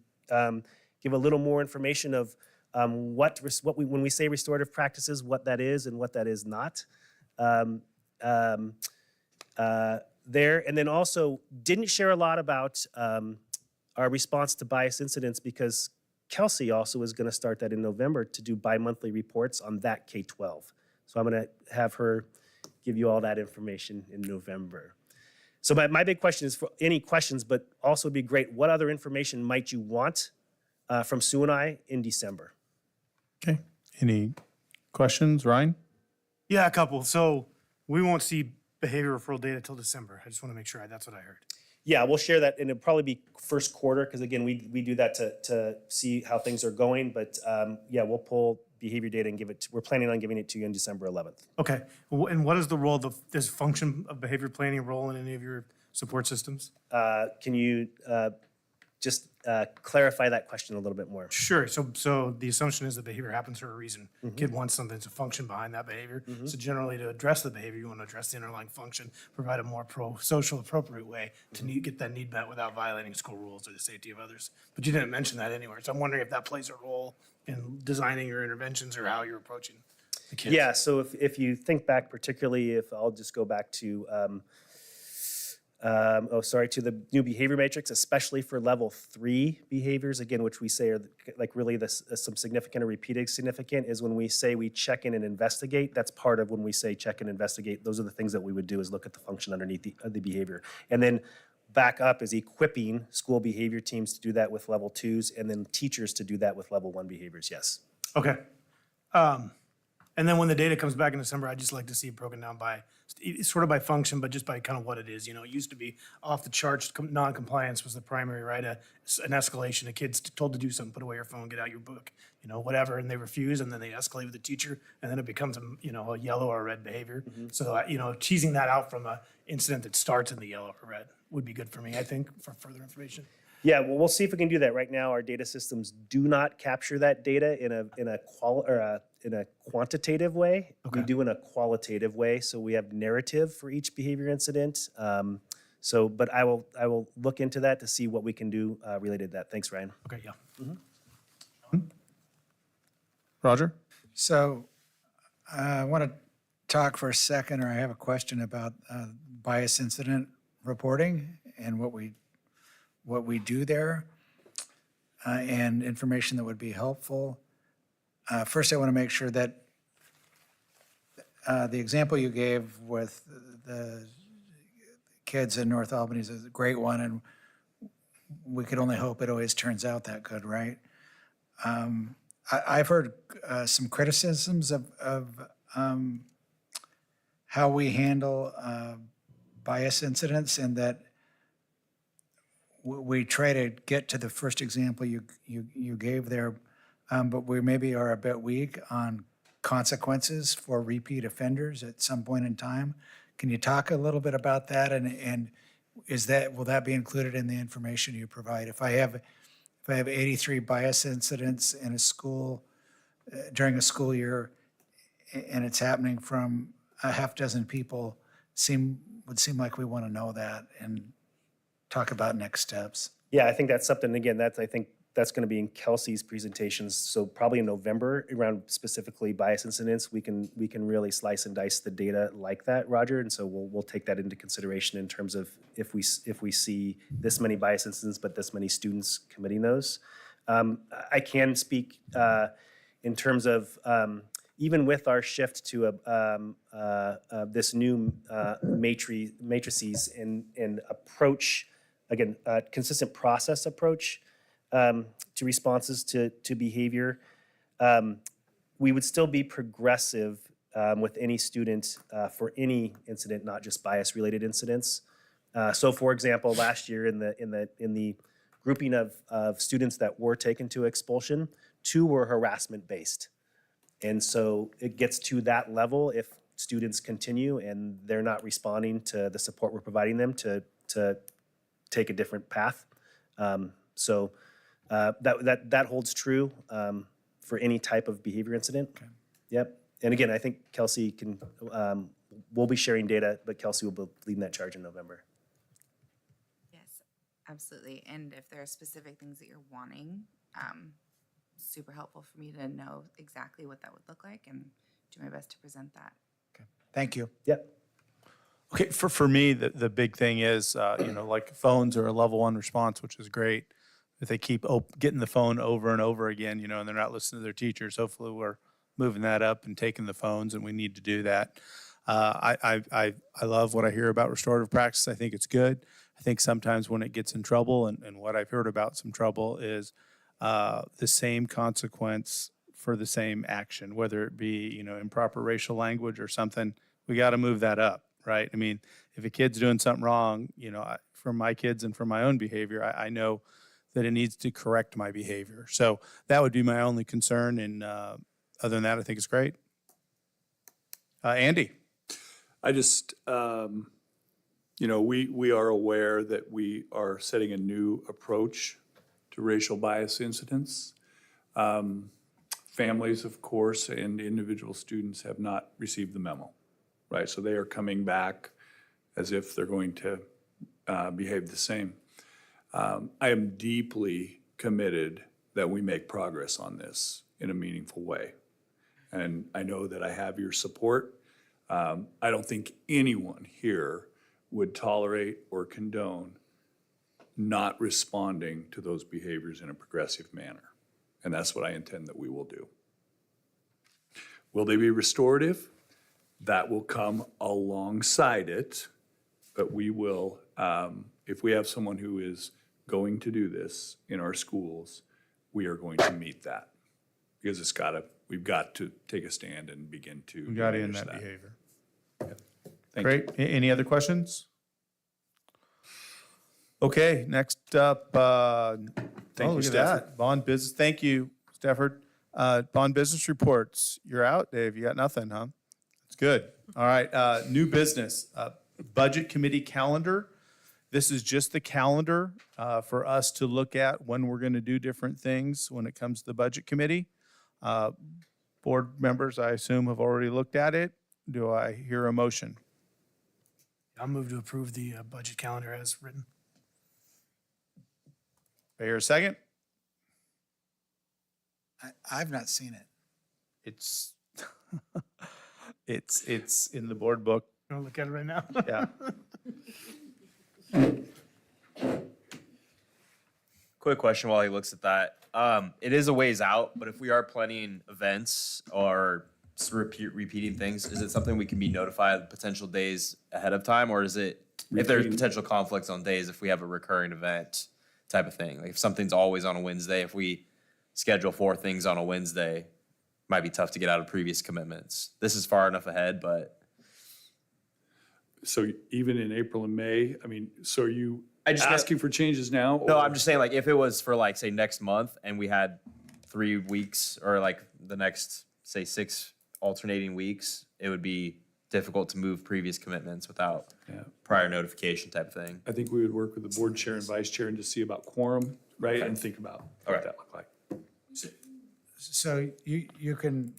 give a little more information of when we say restorative practices, what that is and what that is not. There, and then also didn't share a lot about our response to bias incidents because Kelsey also is going to start that in November to do bi-monthly reports on that K-12. So I'm going to have her give you all that information in November. So my big question is for any questions, but also it'd be great, what other information might you want from Sue and I in December? Okay, any questions, Ryan? Yeah, a couple. So we won't see behavior referral data till December. I just want to make sure that's what I heard. Yeah, we'll share that, and it'll probably be first quarter, because again, we do that to see how things are going, but yeah, we'll pull behavior data and give it, we're planning on giving it to you on December 11th. Okay. And what is the role, does function of behavior planning role in any of your support systems? Can you just clarify that question a little bit more? Sure. So the assumption is that behavior happens for a reason. Kid wants something to function behind that behavior. So generally, to address the behavior, you want to address the underlying function, provide a more social appropriate way to get that need met without violating school rules or the safety of others. But you didn't mention that anywhere. So I'm wondering if that plays a role in designing your interventions or how you're approaching the kids. Yeah, so if you think back, particularly if I'll just go back to, to the new behavior matrix, especially for level 3 behaviors, again, which we say are like really some significant or repeated significant, is when we say we check in and investigate. That's part of when we say check and investigate. Those are the things that we would do, is look at the function underneath the behavior. And then back up is equipping school behavior teams to do that with level 2s, and then teachers to do that with level 1 behaviors, yes. Okay. And then when the data comes back in December, I'd just like to see it broken down by, sort of by function, but just by kind of what it is. You know, it used to be off the charts, non-compliance was the primary, right? An escalation, a kid's told to do something, put away your phone, get out your book, you know, whatever, and they refuse, and then they escalate with the teacher, and then it becomes a yellow or red behavior. So, teasing that out from an incident that starts in the yellow or red would be good for me, I think, for further information. Yeah, well, we'll see if we can do that. Right now, our data systems do not capture that data in a quantitative way. We do in a qualitative way. So we have narrative for each behavior incident. But I will look into that to see what we can do related to that. Thanks, Ryan. Okay, yeah. Roger? So I want to talk for a second, or I have a question about bias incident reporting and what we do there, and information that would be helpful. First, I want to make sure that the example you gave with the kids in North Albany is a great one, and we could only hope it always turns out that good, right? I've heard some criticisms of how we handle bias incidents, and that we try to get to the first example you gave there, but we maybe are a bit weak on consequences for repeat offenders at some point in time. Can you talk a little bit about that, and will that be included in the information you provide? If I have 83 bias incidents in a school during a school year, and it's happening from a half dozen people, would seem like we want to know that and talk about next steps. Yeah, I think that's something, again, I think that's going to be in Kelsey's presentations. So probably in November, around specifically bias incidents, we can really slice and dice the data like that, Roger. And so we'll take that into consideration in terms of if we see this many bias incidents, but this many students committing those. I can speak in terms of even with our shift to this new matrices and approach, again, consistent process approach to responses to behavior, we would still be progressive with any student for any incident, not just bias-related incidents. So, for example, last year in the grouping of students that were taken to expulsion, 2 were harassment-based. And so it gets to that level if students continue and they're not responding to the support we're providing them to take a different path. So that holds true for any type of behavior incident. Okay. Yep. And again, I think Kelsey we'll be sharing data, but Kelsey will be leading that charge in November. Yes, absolutely. And if there are specific things that you're wanting, super helpful for me to know exactly what that would look like and do my best to present that. Okay. Thank you. Yep. Okay, for me, the big thing is, like phones are a level 1 response, which is great. If they keep getting the phone over and over again, and they're not listening to their teachers, hopefully we're moving that up and taking the phones, and we need to do that. I love what I hear about restorative practice. I think it's good. I think sometimes when it gets in trouble, and what I've heard about some trouble is the same consequence for the same action, whether it be, you know, improper racial language or something. We got to move that up, right? I mean, if a kid's doing something wrong, you know, for my kids and for my own behavior, I know that it needs to correct my behavior. So that would be my only concern. And other than that, I think it's great. Andy. I just, you know, we are aware that we are setting a new approach to racial bias incidents. Families, of course, and individual students have not received the memo, right? So they are coming back as if they're going to behave the same. I am deeply committed that we make progress on this in a meaningful way. And I know that I have your support. I don't think anyone here would tolerate or condone not responding to those behaviors in a progressive manner. And that's what I intend that we will do. Will they be restorative? That will come alongside it, but we will, if we have someone who is going to do this in our schools, we are going to meet that. Because we've got to take a stand and begin to We got to end diminish that that. behavior. Thank Great. you. Any other questions? Okay, next up, Thank you, look at Stafford. that. Bond business, thank you, Stafford. Bond business reports, you're out, Dave. You got nothing, huh? That's good. All right, new business, budget committee calendar. This is just the calendar for us to look at when we're going to do different things when it comes to the budget committee. Board members, I assume, have already looked at it. Do I hear a motion? I'll move to approve the budget calendar as written. Do I hear a second? I've not seen it. It's, it's in the board book. I'll look at it right now. Yeah. Quick question while he looks at that. It is a ways out, but if we are planning events or repeating things, is it something we can be notified potential days ahead of time? Or is it, if there's Repeating- potential conflicts on days, if we have a recurring event type of thing? Like if something's always on a Wednesday, if we schedule 4 things on a Wednesday, might be tough to get out of previous commitments. This is far enough ahead, but So even in April and May, I mean, so are you I just- asking for changes now? no, or- I'm just saying like if it was for like, say, next month and we had 3 weeks or like the next, say, 6 alternating weeks, it would be difficult to move previous commitments without Yeah. prior notification type of thing. I think we would work with the board chair and vice chair and just see about quorum, right? And think about what Okay. that look like. So you can,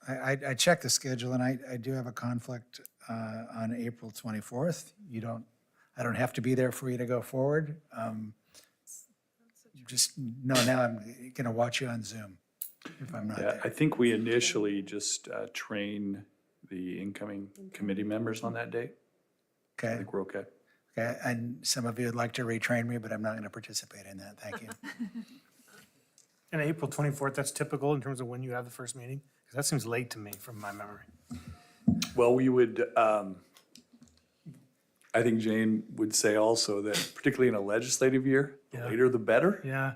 I checked the schedule and I do have a conflict on April 24th. I don't have to be there for you to go forward. Just know now I'm going to watch you on Zoom if I'm not Yeah, there. I think we initially just train the incoming committee members on that date. I Okay, think we're okay. okay. And some of you would like to retrain me, but I'm not going to participate in that. Thank you. And April 24th, that's typical in terms of when you have the first meeting? Because that seems late to me from my memory. Well, we would, I think Jane would say also that particularly in a legislative year, the Yeah. later the better, Yeah,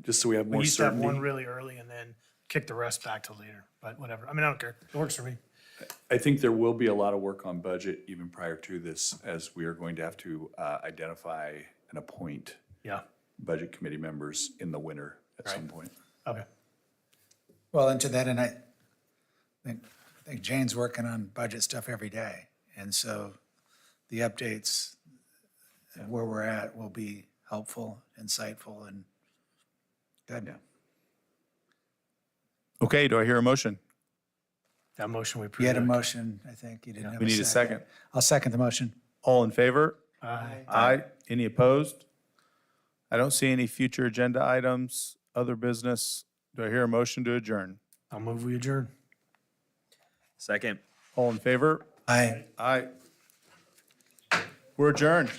just so we have we more used to have one certainty. really early and then kick the rest back to later, but whatever. I mean, I don't care. It works for me. I think there will be a lot of work on budget even prior to this, as we are going to have to identify and appoint Yeah, budget committee members in the winter at some point. okay. Well, and to that, and I think Jane's working on budget stuff every day. And so the updates and where we're at will be helpful, insightful, and good. Yeah. Okay, do I hear a motion? That motion we You approved. had a motion, I think. You didn't have We need a second. I'll second the motion. All in favor? Aye. Aye. Any opposed? I don't see any future agenda items, other business. Do I hear a motion to adjourn? I'll move we adjourn. Second. All in favor? Aye. Aye. We're adjourned.